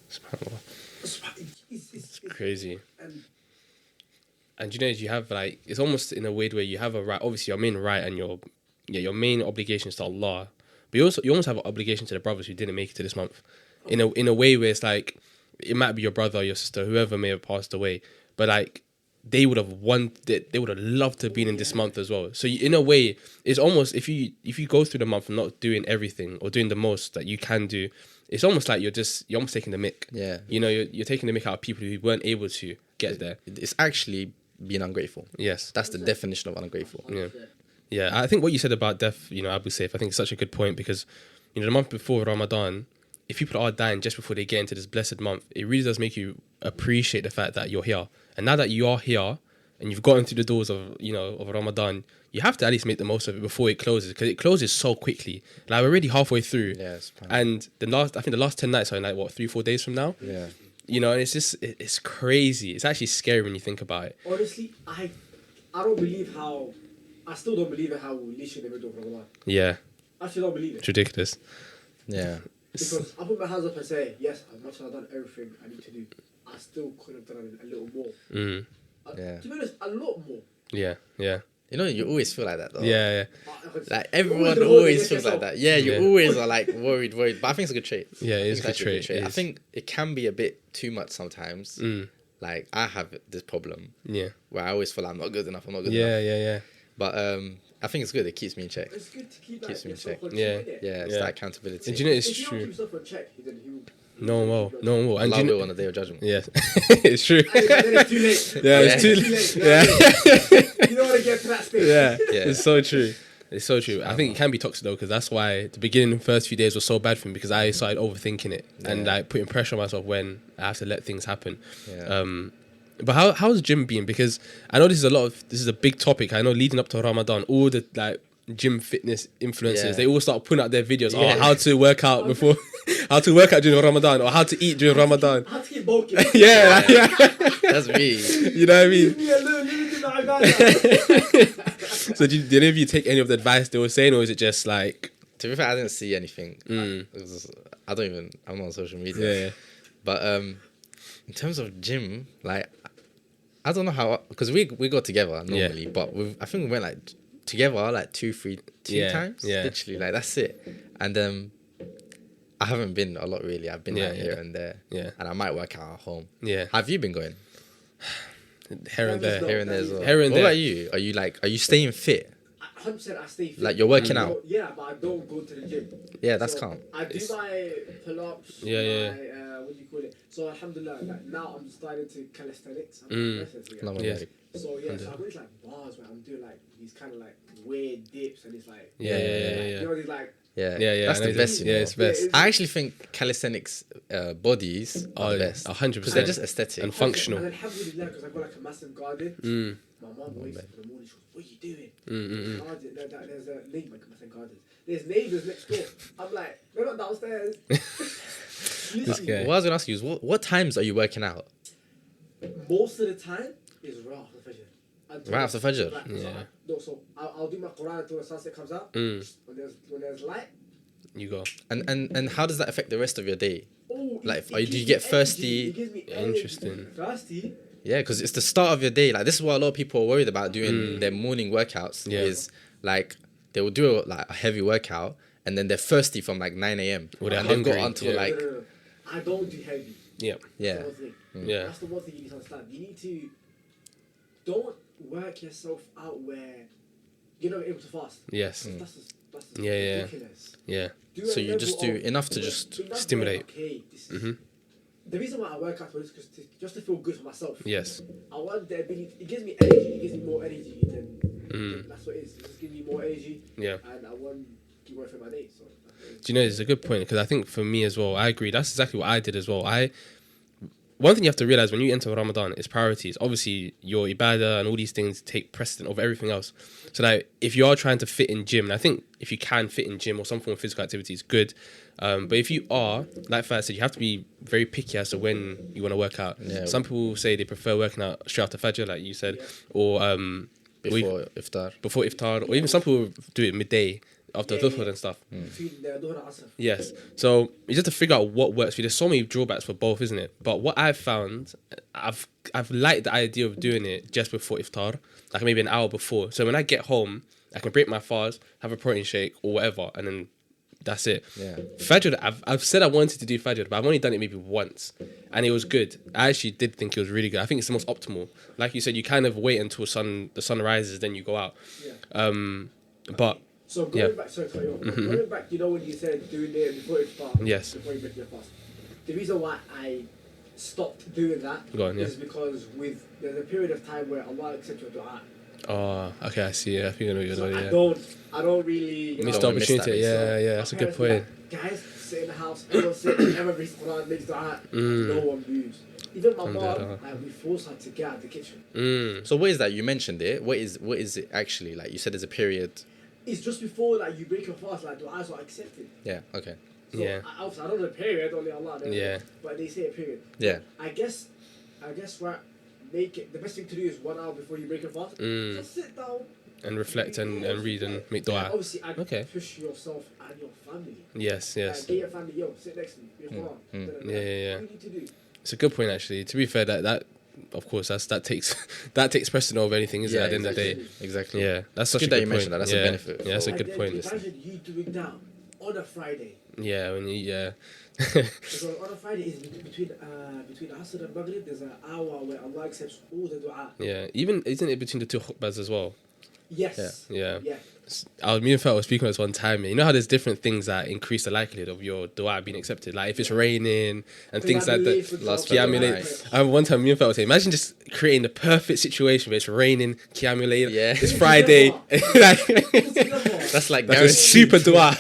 SubhanAllah. It's Crazy. and And you know, you have like, it's almost in a weird way, you have a right, obviously your main right and your main obligation is to Allah, but you almost have an obligation to the brothers who didn't make it to this month, in a way where it's like, it might be your brother or your sister, whoever may have passed away, but like, they would have loved to have been in this month as well. So in a way, it's almost, if you go through the month and not doing everything or doing the most that you can do, it's almost like you're almost taking the mick. Yeah. You know, you're taking the mick out of people who weren't able to get there. It's actually being ungrateful. Yes. That's the definition of ungrateful. Yeah. Yeah, I think what you said about death, you know, Abu Saif, I think it's such a good point because, you know, the month before Ramadan, if people are dying just before they get into this blessed month, it really does make you appreciate the fact that you're here. And now that you are here and you've gotten through the doors of, you know, of Ramadan, you have to at least make the most of it before it closes, because it closes so quickly. Like, we're already halfway through. Yes. And I think the last 10 nights are in like, what, 3-4 days from now? Yeah. You know, and it's just, it's crazy. It's actually scary when you think about it. honestly, I don't believe how. I still don't believe it how we leash in the middle of Ramadan. Yeah, I actually don't believe it. it's ridiculous. Yeah. Because I put my hands up and say, yes, as much as I've done everything I need to do, I still could have done a little more. Mm. Yeah. To be honest, a lot more. Yeah, yeah. You know, you always feel like that though. Yeah, Like everyone You're always always feels like that. Yeah, you Yeah. always are like worried. But I think it's a good trait. yeah. It is a I good think it's actually trait. I think it can be a bit too much sometimes. Like I have this problem Yeah, where I always feel like I'm not good enough. I'm not good yeah, enough. yeah. But I think it's good. It keeps me in check. It's good to keep Keeps like, me in yourself check. on Yeah. check, innit? Yeah, it's Yeah. that accountability. And do you know If it's you don't keep true? yourself on check, then you No one will. No one will. And Allah do you know, will on the day of judgment. yeah, it's true. And then it's too late. Yeah, it's too late. Yeah. You don't want to get to that stage. Yeah, Yeah. it's so true. It's so true. I think it can be toxic though, because that's why the beginning, first few days was so bad for me, because I started overthinking it and Yeah. like putting pressure on myself when I have to let things happen. Yeah. But how's gym been? Because I know this is a big topic. I know leading up to Ramadan, all the like gym fitness influencers, Yeah. they all start putting out their videos. Yeah. Oh, how to work out before, how to work out during Ramadan, or how to eat during Ramadan. I have to keep bulking. Yeah, yeah. That's me. You know what I mean? Leave me alone. Leave me to my ibadah. So did any of you take any of the advice they were saying, or is it just like, To be fair, I didn't see anything. I'm not on social media. yeah, But in terms of gym, like I don't know how, because we go together normally, but I think we went like together like two Yeah, times. yeah. Literally, like that's it. And I haven't been a lot really. I've been Yeah, like here yeah. and there. Yeah. And I might work out at home. yeah, Have you been going? here and there. Here and there as well. Here and what there. about you? Are you staying fit? 100% I stay fit. Like you're working out? Yeah, but I don't go to the gym. Yeah, that's So, calm. I do my pull-ups. Yeah, what do you call it? So alhamdulillah, like, now I'm starting to calisthenics. No, Yeah. So yeah, so I've got these like bars where I'm doing like these kind of like weird dips, and it's like Yeah. you know these like Yeah, Yeah, That's I know the best. that. You Yeah, know? it's best. Yeah, I actually think calisthenics bodies are the best 100%. because they're just aesthetic. And functional. And alhamdulillah, because I've got like a massive garden. My mum wakes up in the morning. She goes, "What are you doing?" Garden. There's a neighbour. I said gardens. There's neighbours next door. I'm like, we're not downstairs. Literally, Okay. What I was gonna ask you is what times are you working out? most of the time is right after Fajr. Right after Fajr? Right, Yeah. So I'll do my Quran until the sunset comes out. When there's light. You go. And how does that affect the rest of your day? Oh, Like, it do you gives get me thirsty? energy, it gives me energy. Interesting. Thirsty? Yeah, because it's the start of your day. Like this is what a lot of people are worried about doing their morning workouts. Yeah. Is like they will do a heavy workout and then they're thirsty from like 9 a.m. Or they're and they've got hungry, until yeah. like No. I don't do heavy. Yeah. yeah. That's the one thing. Yeah. That's the one thing you need to understand. You need to don't work yourself out where you're not able to fast. Yes. That's Yeah, yeah. ridiculous. Yeah. Do So a you just level do of- enough to just enough where, stimulate. Okay, the reason why I work out is just to feel good for myself. Yes. I want the ability. It gives me energy. It gives me more energy than that's what it is. It just gives me more energy. Yeah. And I want to keep working my day. So that's what it is. Do you know, it's a good point, because I think for me as well, I agree. That's exactly what I did as well. One thing you have to realize when you enter Ramadan is priorities. Obviously, your ibadah and all these things take precedent over everything else. So that if you are trying to fit in gym, and I think if you can fit in gym or some form of physical activity is good. But if you are, like Faz said, you have to be very picky as to when you want to work out. Yeah. Some people say they prefer working out straight after Fajr, like you said, or before iftar. before iftar, or even some people do it midday after dhuhr and stuff. Between the Dhuhr and Asr. Yes. So you just have to figure out what works for you. There's so many drawbacks for both, isn't it? But what I've found, I've liked the idea of doing it just before iftar, like maybe an hour before. So when I get home, I can break my fast, have a protein shake or whatever, and then that's it. Yeah. Fajr, I've said I wanted to do Fajr, but I've only done it maybe once, and it was good. I actually did think it was really good. I think it's the most optimal. Like you said, you kind of wait until the sun rises, then you go out. Yeah. But So going Yeah. back, sorry, cut you off. Going back, you know when you said doing it before it fast, Yes. before you break your fast. The reason why I stopped doing that Go on, yeah. is because there's a period of time where Allah accepts your du'a. oh, okay, I see. Yeah, I think I know what you're So doing. Yeah. I don't really. Missed don't the wanna miss opportunity. that, Yeah, that's a good My point. parents were like, guys, sit in the house, everyone sit, everyone reads Quran, makes du'a, no one moves. Even my mom, like, we force her to get out of the kitchen. So what is that? You mentioned it. What is it actually? Like you said, there's a period. It's just before like you break your fast, like du'as are accepted. Yeah. Okay. So Yeah. I don't know the period, only Allah knows. Yeah. But they say a period. Yeah. I guess what make it the best thing to do is 1 hour before you break your fast. Just sit down And reflect and read and make And dua. obviously, I Okay. push yourself and your family. Yes, yes. Get your family, sit next to me. Read Quran. Yeah. What do you need to do? It's a good point actually. To be fair, that of course, that takes precedent over anything, isn't it? At the end of the day, Exactly. yeah, that's such Good a that good you point. mentioned that. That's a benefit. Yeah, that's a And good then point. Imagine you doing that on a Friday. Yeah, when you Because on a Friday is between Asr and Maghrib. There's an hour where Allah accepts all the dua. yeah. Even isn't it between the two khutbahs as well? Yes. Yeah. Yeah. Me and Fel were speaking on this one time. You know how there's different things that increase the likelihood of your dua being accepted, like if it's raining and things like that. Last Qiyamul Friday Layl. night. I remember one time me and Fel were saying, imagine just creating the perfect situation where it's raining, Qiyamul Layl, Yeah. it's Friday, That's like like a guaranteed. super dua.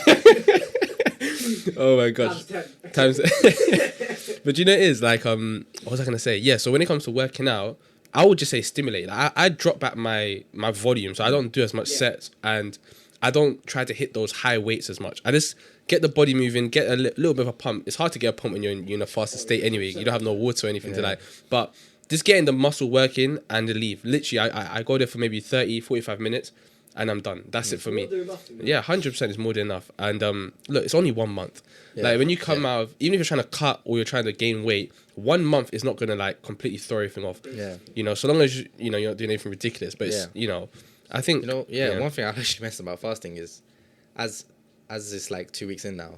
Oh my gosh. Times 10. Times. But you know, it is like, what was I gonna say? Yeah. So when it comes to working out, I would just say stimulate. I drop back my volume, so I don't do as much sets, and I don't try to hit those high weights as much. I just get the body moving, get a little bit of a pump. It's hard to get a pump when you're in a fasted state anyway. You don't have no water or anything to like. But just getting the muscle working and the leave. Literally, I go there for maybe 30, 45 minutes, and I'm done. That's it for me. Yeah, 100% is more than enough. And look, it's only 1 month. Yeah. Like when you come out of, even if you're trying to cut or you're trying to gain weight, 1 month is not gonna like completely throw everything off. Yeah. You know, so long as you're not doing anything ridiculous. But it's, I think One thing I've actually mentioned about fasting is, as it's like 2 weeks in now,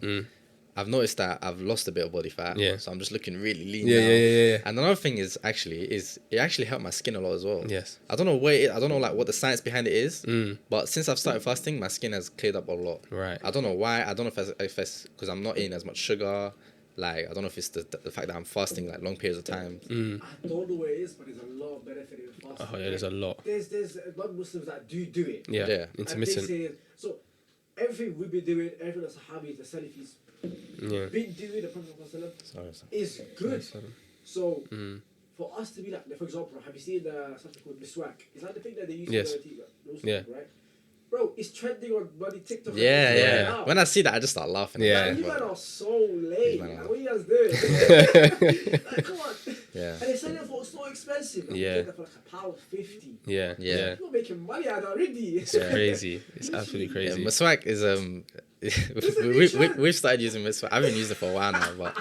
I've noticed that I've lost a bit of body fat. Yeah. So I'm just looking really lean Yeah, now. yeah. And another thing is it actually helped my skin a lot as well. Yes. I don't know what it is. I don't know like what the science behind it is. But since I've started fasting, my skin has cleared up a lot. Right. I don't know why. I don't know if it's because I'm not eating as much sugar. Like, I don't know if it's the fact that I'm fasting like long periods of time. I don't know what it is, but there's a lot of benefit in fasting. Oh yeah, there's a lot. There's non-Muslims that do it. Yeah. And Intermittent. they say, so everything we've been doing, everything the Sahabis, the Salafis Yeah. been doing, the Prophet Sorry. is good. So for us to be like, for example, have you seen something called miswak? Is that the thing that they use Yes. for the teeth? Yeah. Right? Bro, it's trending on bloody TikTok. Yeah. Now. When I see that, I just start laughing. Yeah. Man, you guys are so late. Man Like, what you guys doing? Like, come on. Yeah. And they're selling it for so expensive. Like, Yeah. you get that for like £1.50. Yeah. Yeah. You're making money out already. It's crazy. It's absolutely Yeah, crazy. Maswak is we've started using Maswak. I haven't used it for a while now, but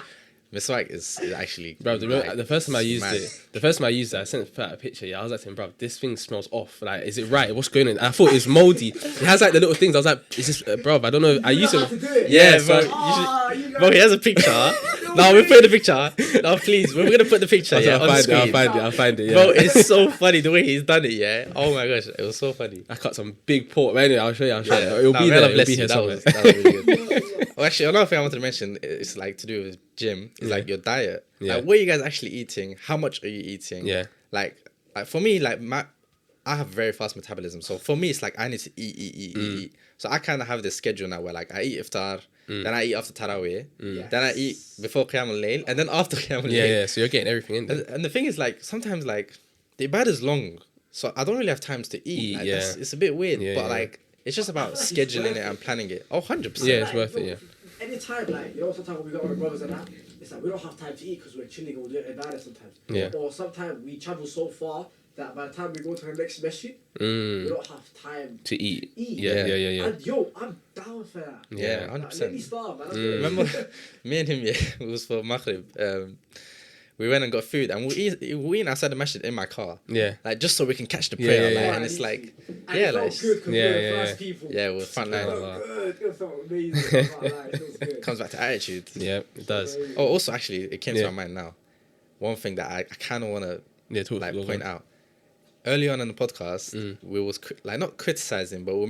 Maswak is actually. Bro, the first time I used mad. it, I sent Fat a picture. Yeah, I was like to him, bro, this thing smells off. Like, is it right? What's going on? And I thought it was moldy. It has like the little things. I was like, is this, bro? I don't know. I used know how to do it. Yeah, bro. so You guys- Bro, he has a picture. No, we're putting the picture. No, please, we're gonna put the picture. Yeah, on the I'll screen. find it. Yeah. Bro, it's so funny the way he's done it. Yeah. Oh my gosh, it was so funny. I cut some big pork. But anyway, I'll show you. Yeah. It'll Nah, be may there. Allah It'll bless be you. here That somewhere. was really good. Oh, actually, another thing I wanted to mention is like to do with gym is like your diet. Yeah. Like, what are you guys actually eating? How much are you eating? Yeah. Like for me, like I have very fast metabolism, so for me, it's like I need to eat. So I kind of have this schedule now where like I eat iftar, then I eat after tarawih, then I eat before qiyamul layl, and then after qiyamul layl. Yeah. So you're getting everything in there. And the thing is, like, sometimes like the ibadah is long, so I don't really have times to eat. Like, yeah. it's a bit weird, Yeah, but yeah. like it's just about I feel like it's scheduling worth it and it. planning it. Oh, 100%. Yeah, it's worth it, yeah. Anytime, like, sometimes when we got our brothers and that, it's like we don't have time to eat because we're chilling or we're doing ibadah sometimes. Yeah. Or sometimes we travel so far that by the time we go to the next masjid, we Mm. don't have time To eat. eat. Yeah. And I'm down for that. Yeah, Like, 100%. let me starve, man. That's what it is. Remember, me and him, yeah, it was for Maghrib. We went and got food, and we're eating outside the masjid in my car. Yeah. Like, just so we can catch the Yeah, prayer. yeah, like, yeah. and it's like, And yeah, it like, felt good because Yeah, we're the yeah, first people. yeah, we're front line. It felt good. It felt amazing. I can't lie, it feels good. Comes back to attitude. Yeah, it does. Oh, also, actually, it came Yeah. to my mind now. One thing that I kind of want to Yeah, talk like go point on. out. Early on in the podcast, we was like not criticizing, but we're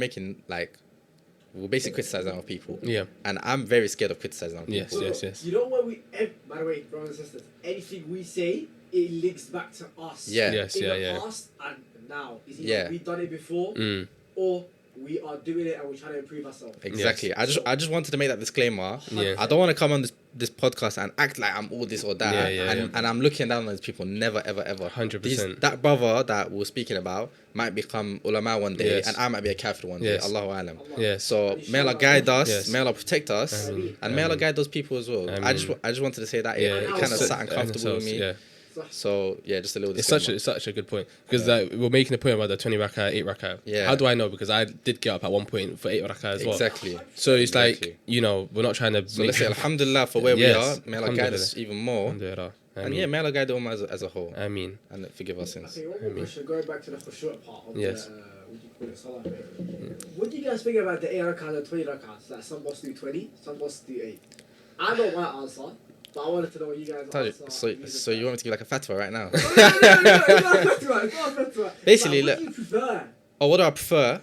basically criticizing other people. Yeah. And I'm very scared of criticizing other people. Yes. You know when by the way, brothers and sisters, anything we say, it links back to us. Yeah. Yes, In yeah, the yeah. past and now. It's either Yeah. we've done it before Mm. or we are doing it and we're trying to improve ourselves. Exactly. Yes. I just wanted to make that disclaimer. Yeah. I don't want to come on this podcast and act like I'm all this or that. Yeah. And I'm looking down on these people. Never, ever, ever. 100%. That brother that we're speaking about might become ulama one day, Yes. and I might be a kafir one Yes. day. Allahu alam. Yes. So may Allah guide us, Yes. may Allah protect us, and may Allah guide those people as well. I just wanted to say that. Yeah, It and kind of also- sat uncomfortable with me. Yeah. So yeah, just a little. It's disclaimer. such a good point because we're making a point about the 20 rakah, 8 rakah. Yeah. How do I know? Because I did get up at one point for 8 rakah as well. Exactly. So it's Exactly. like, we're not trying to. So let's say alhamdulillah for where Yes. we are. May Allah guide us Alhamdulillah. even more. Alhamdulillah. And yeah, may Allah guide the Ummah as a whole. I mean, And forgive our sins. Okay, one more question. Going back to the khushu' part of Yes. the, what do you call it, salah. What do you guys think about the 8 rakats and 20 rakats? Like some must do 20, some must do 8. I know my answer, but I wanted to know what you guys answer. So you want me to give like a fatwa right now? No. Basically, like, what do you prefer? Oh, what do I prefer?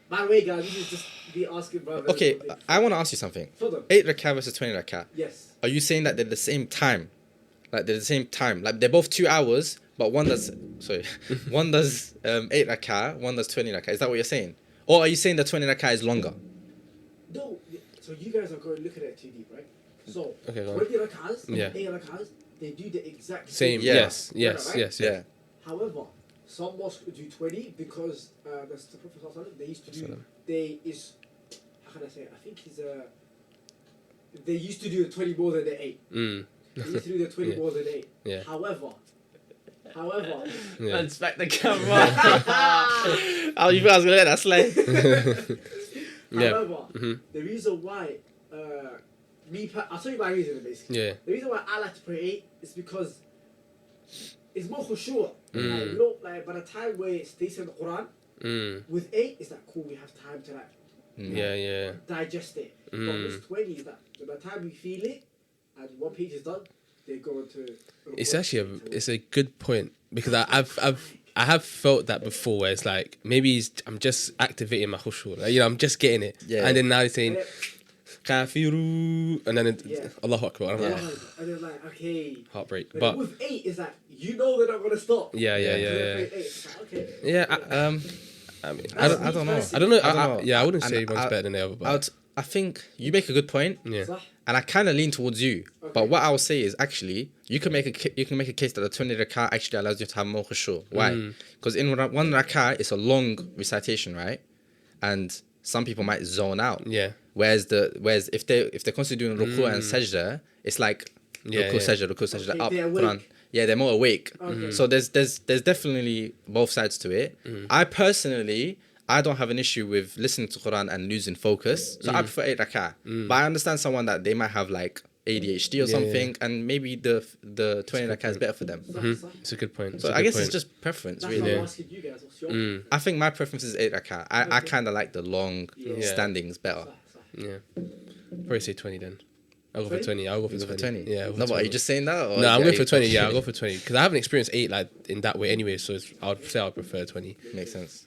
By the way, guys, this is just me asking, brother. Okay, I want to ask you something. For them. 8 rakat versus 20 rakat. Yes. Are you saying that they're the same time? Like they're the same time? Like they're both 2 hours, but one does 8 rakat, one does 20 rakat. Is that what you're saying? Or are you saying the 20 rakat is longer? No. So you guys are going looking at it too deep, right? So, Okay, go on. 20 rakats, Yeah. 8 rakats, they do the exact same. Yeah. Yes. Right? Yeah. However, some mosques do 20 because that's the Prophet ﷺ, they used to do, how can I say it? I think they used to do the 20 more than the 8. Mm. They used to do the 20 Yeah. more than 8. Yeah. However, Yeah. Inspect the camera. Oh, you guys gonna let that slay? Yeah. however, Mhm. the reason why, I'll tell you my reason basically. Yeah. The reason why I like to pray 8 is because it's more khushu'. Mm. Like, you know, like by the time where it stays in the Quran, Mm. with 8, it's like cool, we have time to like Yeah. digest it. But with 20 is that by the time you feel it and one page is done, they go into. It's actually it's a good point because I have felt that before where it's like maybe I'm just activating my khushu', like, I'm just getting it, Yeah. and then now it's saying And kafiru, and then Yeah. Allahu Akbar. I'm like, and then like okay. heartbreak, But but with 8, it's like you know they're not gonna stop. yeah. So they play 8, it's like, okay. Yeah, I mean, I That's don't me know. personally. I don't know. I don't know. Yeah, I wouldn't And say one's I- better than the other, but I think you make a good point, yeah. Sah? and I kind of lean towards you. Okay. But what I will say is actually you can make a case that the 20 rakat actually allows you to have more khushu'. Why? Because in one rakat it's a long recitation, right? And some people might zone out. Yeah. Whereas if they're constantly doing ruku and sajda, it's like Yeah, ruku sajda Okay, up. they're Quran. awake. Yeah, they're more awake. Okay. So there's definitely both sides to it. I personally, I don't have an issue with listening to Quran and losing focus. So I prefer 8 rakat. But I understand someone that they might have like ADHD or something, and maybe the 20 rakat is better for them. Sah? It's a good point. So I guess it's just preference, That's really. why I'm asking you guys. What's your I think my preference is 8 rakat. I kind of like the long Yeah. standings better. Sah? Yeah. Probably say 20 then. I'll go for 20. I'll go for You go 20. for 20? Yeah. I'll go for No, but are 20. you just saying that? Or No, I'm is going it for 8? 20. Yeah, I'll go for 20 because I haven't experienced 8 like in that way anyway. So I would say I prefer 20. Makes sense.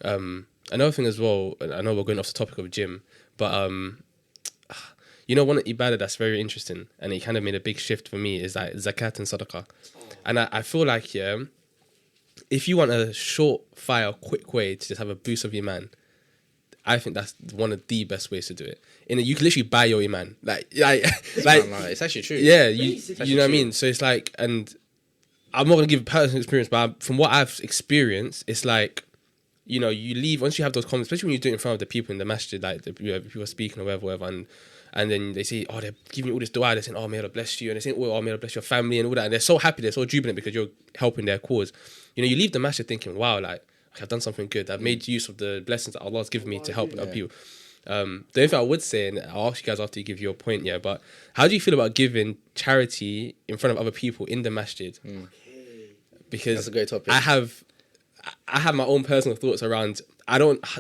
Another thing as well. And I know we're going off the topic of gym, but one ibadah that's very interesting and it kind of made a big shift for me is like zakat and sadaqah, and I feel like if you want a short fire, quick way to just have a boost of your iman, I think that's one of the best ways to do it. You can literally buy your iman, like It's actually true. yeah, Basically. you know what I mean. So it's like, and I'm not gonna give personal experience, but from what I've experienced, it's like, you leave once you have those comments, especially when you do it in front of the people in the masjid, like the people are speaking or whatever, and then they say, oh, they're giving you all this dua, they're saying, oh, may Allah bless you, and they're saying, oh, may Allah bless your family and all that, and they're so happy, they're so jubilant because you're helping their cause. You leave the masjid thinking, wow, like I've done something good. I've made use of the blessings that Allah's given me to help other people. The only thing I would say, and I'll ask you guys after you give your point, but how do you feel about giving charity in front of other people in the masjid? Because That's a great topic. I have my own personal thoughts around.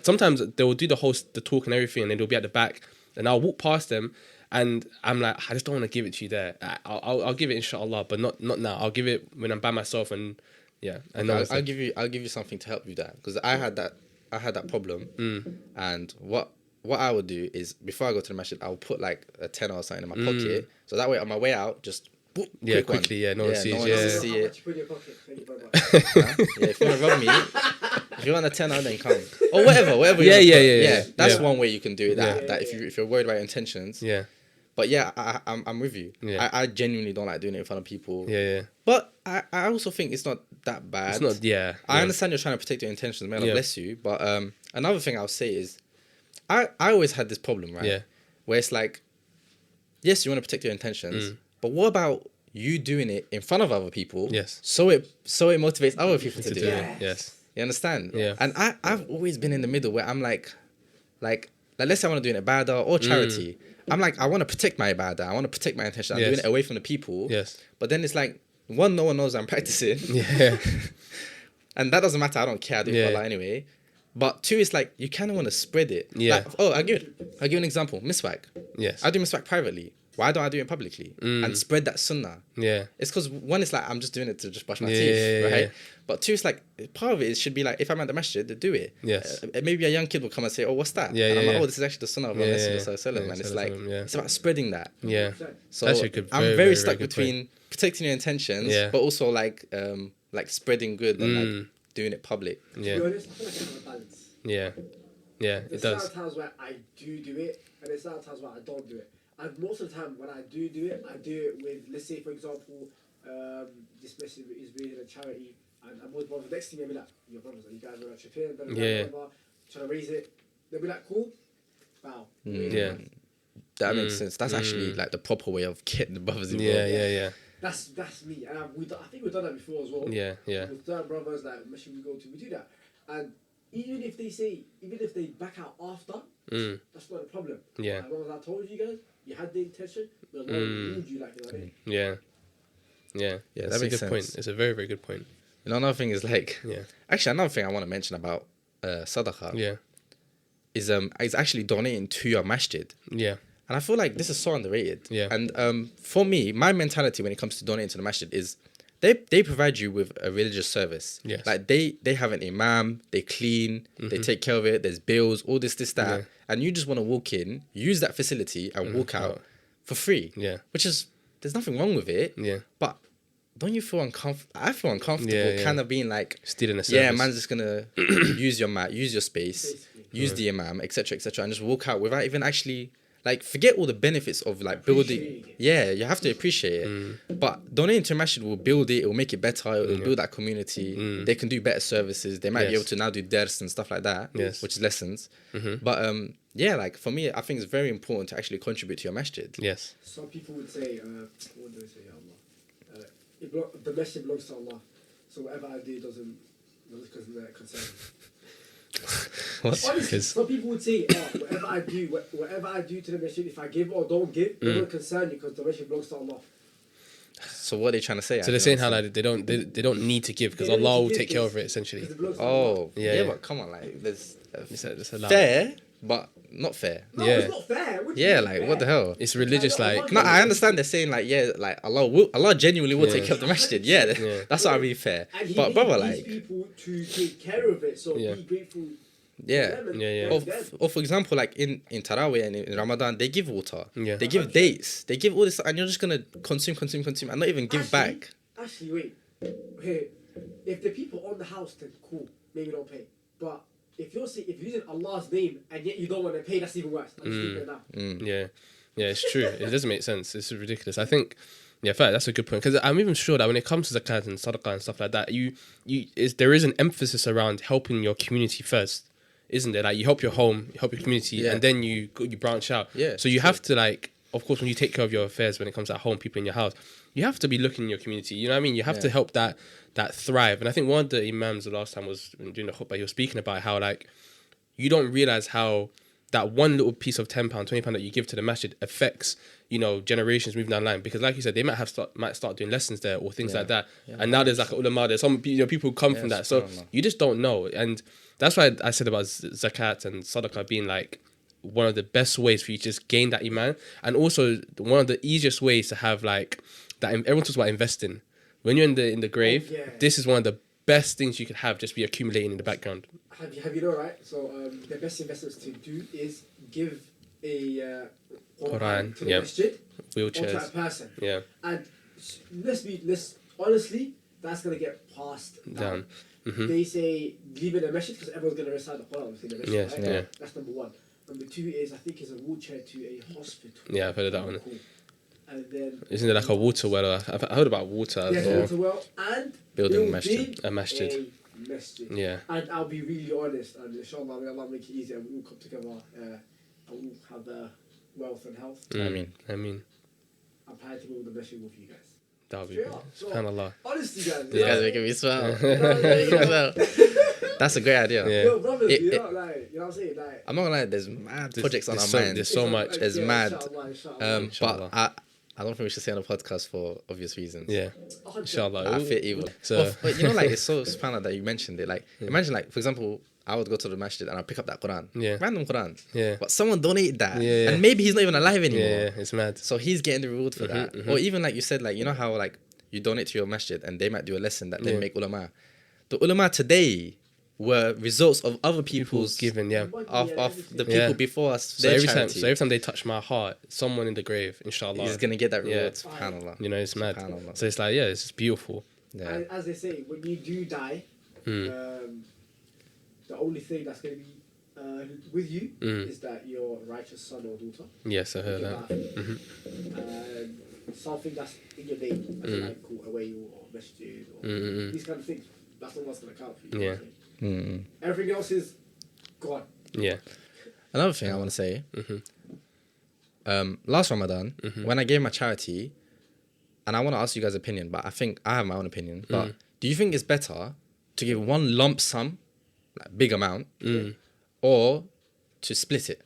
Sometimes they will do the talk and everything, and then they'll be at the back, and I'll walk past them, and I'm like, I just don't want to give it to you there. I'll give it inshallah, but not now. I'll give it when I'm by myself, and yeah, I know. I'll give you something to help you that, because I had that problem, and what I would do is before I go to the masjid, I'll put like a tenner or something in my pocket, so that way on my way out, just whoop, quick quickly, one. no one sees, no one yeah. else to How see much it. you put in your pocket? Thank you very much. Yeah, if you want to rub me, if you want a tenner, then come, or whatever. You Yeah, wanna yeah. put. That's Yeah. one way you can do it. That Yeah. if you're worried about your intentions. Yeah, But yeah, I'm with you. Yeah. I genuinely don't like doing it in front of people. yeah. But I also think it's not that bad. It's not. Yeah, I understand you're trying to protect your intentions, man. Yeah. Bless you. But another thing I'll say is, I always had this problem, right? Yeah. Where it's like, yes, you want to protect your intentions, but what about you doing it in front of other people? Yes. So it motivates other people to do it. Yes. You understand? Yeah. And I've always been in the middle where I'm like, like let's say I want to do an ibadah or charity. I'm like, I want to protect my ibadah. I want to protect my intention. I'm doing it away from the people. Yes. But then it's like, one, no one knows I'm practicing. Yeah. And that doesn't matter. I don't care. I do it for Allah anyway. But two, it's like, you kind of want to spread it. Yeah. Like, I'll give you an example. Miswak. Yes. I do miswak privately. Why don't I do it publicly? And spread that sunnah. Yeah. It's because one, it's like, I'm just doing it to just brush my Yeah, teeth, right? yeah. But two, it's like, part of it should be like, if I'm at the masjid, do it. Yes. Maybe a young kid will come and say, oh, what's that? Yeah, and I'm yeah, like, yeah. oh, this is actually the sunnah of our Messenger, sallallahu. And it's like, it's about spreading that. Yeah. So That's a good, I'm very, very very, stuck very good between protecting your intentions, Yeah. but also like spreading good and like doing it public. To be Yeah. honest, I feel like I have a balance. Yeah. Yeah, it There's does. certain times where I do it, and there's certain times where I don't do it. And most of the time, when I do it, I do it with, let's say, for example, this message is raising a charity, and I'm with brothers next to me, I'll be like, your brothers, are you guys are tripping, whatever, trying to raise it. They'll be like, cool, bow. Yeah. That makes sense. That's actually like the proper way of getting the brothers involved. Yeah. That's me, and I think we've done that before as well. Yeah. With certain brothers, like mission we go to, we do that, and even if they back out after, that's not a problem. Yeah. As long as I told you guys, you had the intention, the Lord ruled you, like, you know what I mean? Yeah. That That's a makes good sense. point. It's a very, very good point. You know, another thing is like, Yeah. actually, another thing I want to mention about sadaqah Yeah. is actually donating to your masjid. Yeah. And I feel like this is so underrated. Yeah. And for me, my mentality when it comes to donating to the masjid is they provide you with a religious service. Yes. Like they have an imam, they clean, they take care of it, there's bills, all this, that. Yeah. And you just want to walk in, use that facility and walk out for free. Yeah. Which is, there's nothing wrong with it. Yeah. But don't you feel uncomfortable? I feel uncomfortable Yeah. kind of being like, Stealing a service. yeah, man's just going to use your mat, use your space, Basically. use the imam, etc., and just walk out without even actually, like, forget all the benefits of, like, building. Appreciating it. Yeah, you have to appreciate it. But donating to a masjid will build it, it will make it better, it will build that community. They can do better services. They might be Yes. able to now do dars and stuff like that, Yes. which is lessons. But, yeah, like, for me, I think it's very important to actually contribute to your masjid. Yes. Some people would say, what do they say, Allah? The message belongs to Allah, so whatever I do doesn't concern me. Honestly, some people would say, whatever I do to the message, if I give or don't give, it doesn't concern you because the message belongs to Allah. So what are they trying to say? So they're saying how like they don't need to give because They don't Allah need will to take give care this of it essentially. because it belongs to Allah. Oh, Yeah, yeah, yeah. but come on, like, there's It's allowed. fair, but not fair. No, Yeah. it's not fair. What do you Yeah, mean like, fair? what the hell? It's religious, like No, I understand they're saying like, yeah, like Allah genuinely will Yeah. take care of the masjid. Yeah, Yeah. that's not really fair. And he But needs brother, these like, people to take care of it, so Yeah. be grateful. yeah. to them and Yeah. them. Or for example, like in Tarawih and in Ramadan, they give water. Yeah. They give dates. They give all this, and you're just gonna consume, and not even give back. Actually, wait. If the people on the house, then cool, maybe don't pay. But if you're using Allah's name and yet you don't want to pay, that's even worse. I'm just keeping it now. Yeah, it's true. It doesn't make sense. It's ridiculous. I think, yeah, fair. That's a good point because I'm even sure that when it comes to zakat and sadaqah and stuff like that, there is an emphasis around helping your community first, isn't there? Like you help your home, you help your community, Yeah. and then you branch out. Yeah, So you have to like, of course, when you take care of your affairs, when it comes to at home, people in your house, you have to be looking in your community. You know what I mean? You have to help that thrive. And I think one of the imams the last time was during the khutbah, he was speaking about how like you don't realize how that one little piece of £10, £20 that you give to the masjid affects, generations moving down the line. Because like you said, they might start doing lessons there or things like that. Yeah. And now there's like ulama, there's some people who come from that. So you just don't know. And that's why I said about zakat and sadaqah being like one of the best ways for you to just gain that iman. And also one of the easiest ways to have like that. Everyone talks about investing. When you're in the grave, this is one of the best things you could have, just be accumulating in the background. Have you know, right? So the best investments to do is give a Quran to the masjid or to Wheelchairs. a person. Yeah. And honestly, that's gonna get passed down. They say leave it in a masjid because everyone's gonna recite the Quran within the masjid. Yes, right? yeah. That's number one. Number two is I think it's a wheelchair to a hospital. Yeah, I've heard of that one. Cool. And then Isn't it like a water well? I've heard about water as well. water well and Building a masjid. A masjid. A masjid. Yeah. And I'll be really honest, and inshallah, may Allah make it easier, and we all come together and we'll have wealth and health. I mean, I'm planning to build the masjid with you guys. that would be Straight good. up. So, SubhanAllah. honestly, guys. you guys making me smile. Yeah. That's a great idea. Yeah. Yo, brothers, It- you it- know, like, you know what I'm saying? Like, I'm not gonna lie, there's mad projects on our so, mind. there's so much. like, It's mad. inshallah. But Inshallah. I don't think we should say on the podcast for obvious reasons. Yeah. 100%. Inshallah. I feel evil. So- But you know, like it's so subhanAllah that you mentioned it. Like imagine, like for example, I would go to the masjid and I'd pick up that Quran, Yeah. random Quran, Yeah. but someone donated that, Yeah. and maybe he's not even alive anymore. Yeah, it's mad. So he's getting the reward for that. Or even like you said, like you know how like you donate to your masjid and they might do a lesson that then Yeah. make ulama. The ulama today were results of other People's people's given, yeah. of the people Yeah. before us. So Their every charity. time they touch my heart, someone in the grave, inshallah. He's gonna get that Yeah. reward. Subhanallah. You know, it's mad. Subhanallah. So it's like, yeah, it's just beautiful. Yeah. And as they say, when you do die, the only thing that's going to be with you is that your righteous son or daughter. Yes, I heard Your that. bath, something that's in your name, as like called away or masjid or these kind of things. That's the one that's going to count for you. Yeah. You know what I'm saying? Everything else is gone. Yeah. Another thing I want to say. Last Ramadan, when I gave my charity, and I want to ask you guys' opinion, but I think I have my own opinion. But do you think it's better to give one lump sum, like big amount, or to split it,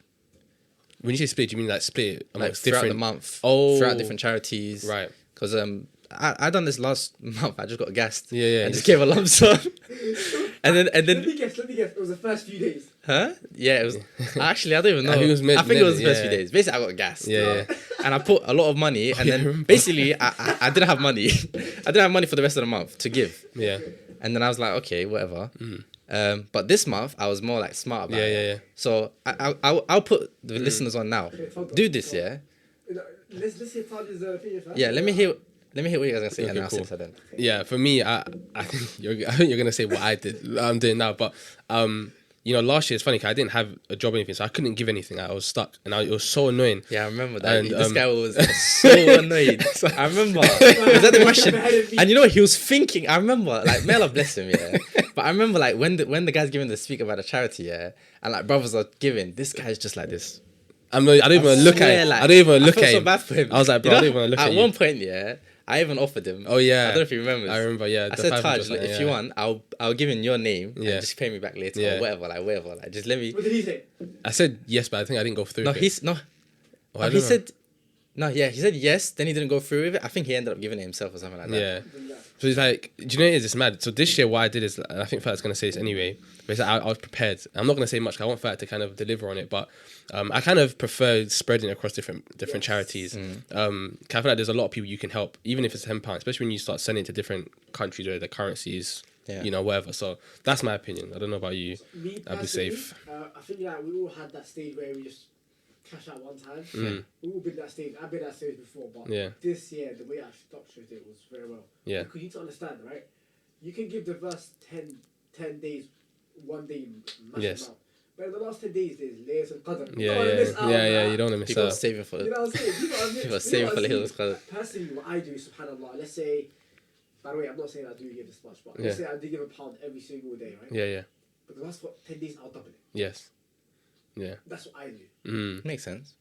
When you say split, do you mean like split like amongst throughout different the month, Oh. throughout different charities? Right. Because I done this last month. I just got gassed. Yeah. And just gave a lump sum. and then Let me guess. It was the first few days. huh? Yeah, it was. Actually, I don't even know. I think it was I think it was the first yeah. few days. Basically, I got gassed. Yeah. And I put a lot of money, and yeah, I then remember. basically I didn't have money. I didn't have money for the rest of the month to give. Yeah. And then I was like, okay, whatever. But this month I was more like smart about it. Yeah. So I'll put the listeners on now. Do this, yeah. Let's hear Targe's opinion first. Yeah. Let me hear what you guys are gonna say, and Okay, I'll cool. say then. Yeah, for me, I think you're gonna say what I did. I'm doing now, but you know, last year it's funny 'cause I didn't have a job or anything, so I couldn't give anything. I was stuck, and it was so annoying. Yeah, I remember that. And, This guy was so annoyed. I remember. He was at the masjid, and you know what he was thinking? I remember, like, may Allah bless him, yeah. But I remember, like, when the guy's giving the speak about the charity, yeah, and like brothers are giving, this guy's just like this. I don't even look at swear, him. like, I don't even look felt at so him. bad for him. I was like, bro, I don't even look at At you. one point, yeah, I even offered him. Oh yeah, I don't know if you remember. I remember. Yeah, I the said, 500 Taj, was look, like, if yeah. you want, I'll give in your name Yeah. and just pay me back later Yeah. or whatever. Like, just let me. What did he say? I said yes, but I think I didn't go through. No, with it. no. Oh, I He don't know. said, no, yeah, he said yes. Then he didn't go through with it. I think he ended up giving it himself or something like that. Yeah. So it's like, do you know what it is? It's mad. So this year, what I did is, and I think Fat's going to say this anyway, but it's like I was prepared. I'm not going to say much 'cause I want Fat to kind of deliver on it, but I kind of prefer spreading it across different charities. 'Cause I feel like there's a lot of people you can help, even if it's £10, especially when you start sending it to different countries where the currency is, Yeah. you know, whatever. So that's my opinion. I don't know about you. Me I'll be personally, safe. I think like we all had that stage where we just cash out one time. We all been that stage. I've been that stage before, but Yeah. this year the way I structured it was very well. Yeah. Because you need to understand, right? You can give the first 10 days, one day, massive Yes. amount. But in the last 10 days, there's layers of qadr. You Yeah, don't wanna miss out on yeah. that. You don't want to miss People are out. saving for You know what I'm saying? People are saving for You know what little I'm saying? qadr. Personally, what I do, subhanAllah, let's say, by the way, I'm not saying I do give this much, but Yeah. let's say I do give £1 every single day, right? Yeah. But the last 10 days, I'll double it. Yes. Yeah. That's what I do. Makes sense.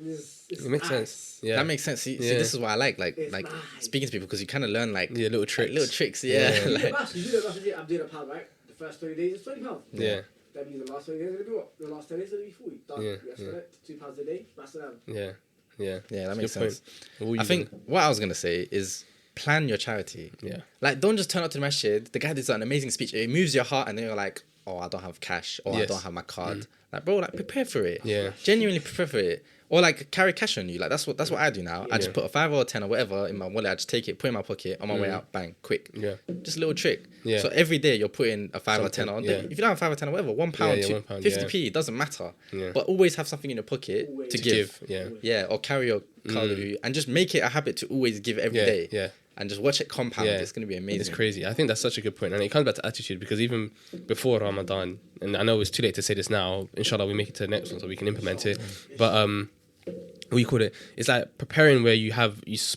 It's It makes nice. sense. Yeah. That makes sense. See, Yeah. this is what I like It's nice. speaking to people because you kind of learn like Yeah, little tricks. little tricks. Yeah, Yeah. You do like, the maths, you do the maths, I'm doing £1, right? The first 20 days is £20. Yeah. That means the last 20 days are going to be what? The last 10 days are going to be 40. Done. Yeah, You have to collect £2 a day. That's it. Yeah. Yeah. yeah, that It's a makes good point. sense. What were you I think gonna- what I was gonna say is plan your charity. Yeah. Like, don't just turn up to the masjid. The guy did an amazing speech. It moves your heart, and then you're like, oh, I don't have cash, or I Yes. don't have my card. Like, bro, like prepare for it. Yeah. Genuinely prepare for it. Or like carry cash on you. Like that's what I do now. I Yeah. just put a 5 or a 10 or whatever in my wallet. I just take it, put it in my pocket on my way out, bang, quick. Yeah. Just a little trick. Yeah. So every day you're putting a 5 or 10 on. Something, yeah. If you don't have 5 or 10 or whatever, £1, Yeah, two- £1, 50p, it doesn't matter. Yeah. But always have something in your pocket Always. to To give. Yeah. Yeah, or carry your card with you and just make it a habit to always give every day. Yeah. And just watch it compound. Yeah. It's gonna be amazing. It's crazy. I think that's such a good point. And it comes back to attitude because even before Ramadan, and I know it's too late to say this now, inshallah we make it to the next one so we can implement it. But what you call it? It's like preparing where you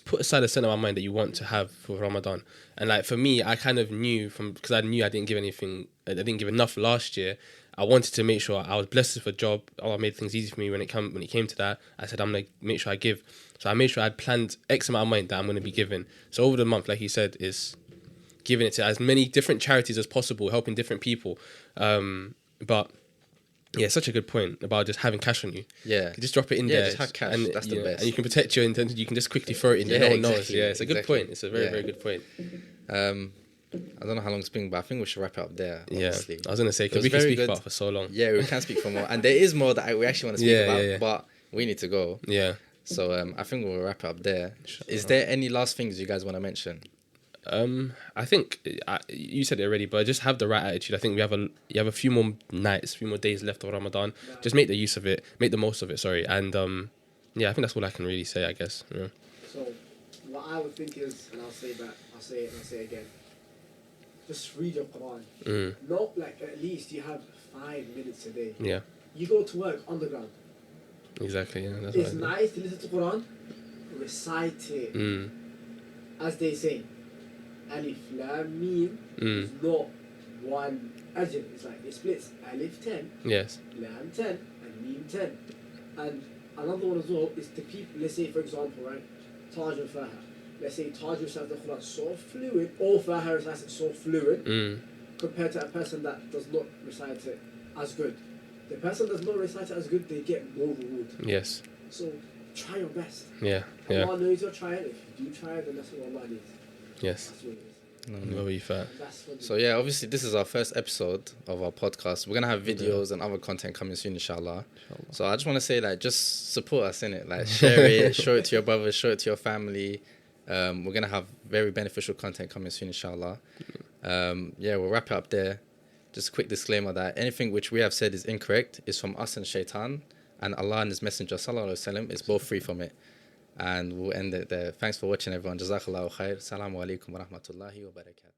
put aside a certain amount of mind that you want to have for Ramadan. And like for me, I kind of knew because I knew I didn't give anything, I didn't give enough last year. I wanted to make sure I was blessed with a job. Allah made things easy for me when it came to that. I said I'm gonna make sure I give. So I made sure I'd planned X amount of money that I'm gonna be giving. So over the month, like you said, is giving it to as many different charities as possible, helping different people. But yeah, such a good point about just having cash on you. Yeah. You can just drop it in there. Just have cash. That's the best. And you can protect your intention. You can just quickly throw it in there. Yeah, No one knows. exactly, Yeah, it's a good exactly. point. It's a very, very good point. I don't know how long it's been, but I think we should wrap it up there. Yeah, Honestly. I was going to say, It because was we can very speak good. about for so long. Yeah, we can speak for more. And there is more that we actually want to speak about, yeah. but we need to go. Yeah. So I think we'll wrap it up there. Is there any last things you guys want to mention? I think you said it already, but just have the right attitude. I think you have a few more nights, a few more days left of Ramadan. Just make the use of it, make the most of it. Sorry, and yeah, I think that's all I can really say. I guess. Yeah. So, what I would think is, and I'll say it and I'll say it again. Just read your Quran. Not like at least you have 5 minutes a day. Yeah. You go to work on the ground. Exactly. Yeah. That's It's what nice to listen to Quran. Recite it. As they say, Alif Lam Mim is not one ajr. It's like it splits Alif 10, Yes. Lam 10, and Mim 10. And another one as well is the people. Let's say, for example, right, Targe and Faha. Let's say Targe recites the Quran so fluid, or Faha recites it so fluid, compared to a person that does not recite it as good. The person that does not recite it as good, they get more reward. Yes. So try your best. Yeah. Yeah. Allah knows you're trying. If you do try it, then that's what Allah needs. Yes. That's what it is. What were you fair? And that's what So yeah, obviously this is our first episode of our podcast. We're gonna have videos and other content coming soon, inshallah. So I just want to say, like, just support us in it. Like, share it, show it to your brothers, show it to your family. We're gonna have very beneficial content coming soon, inshallah. Yeah, we'll wrap it up there. Just a quick disclaimer that anything which we have said is incorrect is from us and Shaytan, and Allah and His Messenger sallallahu alaihi wasallam is both free from it. And we'll end it there. Thanks for watching, everyone. Jazakallahu khair. Assalamu alaikum wa rahmatullahi wa barakatuh.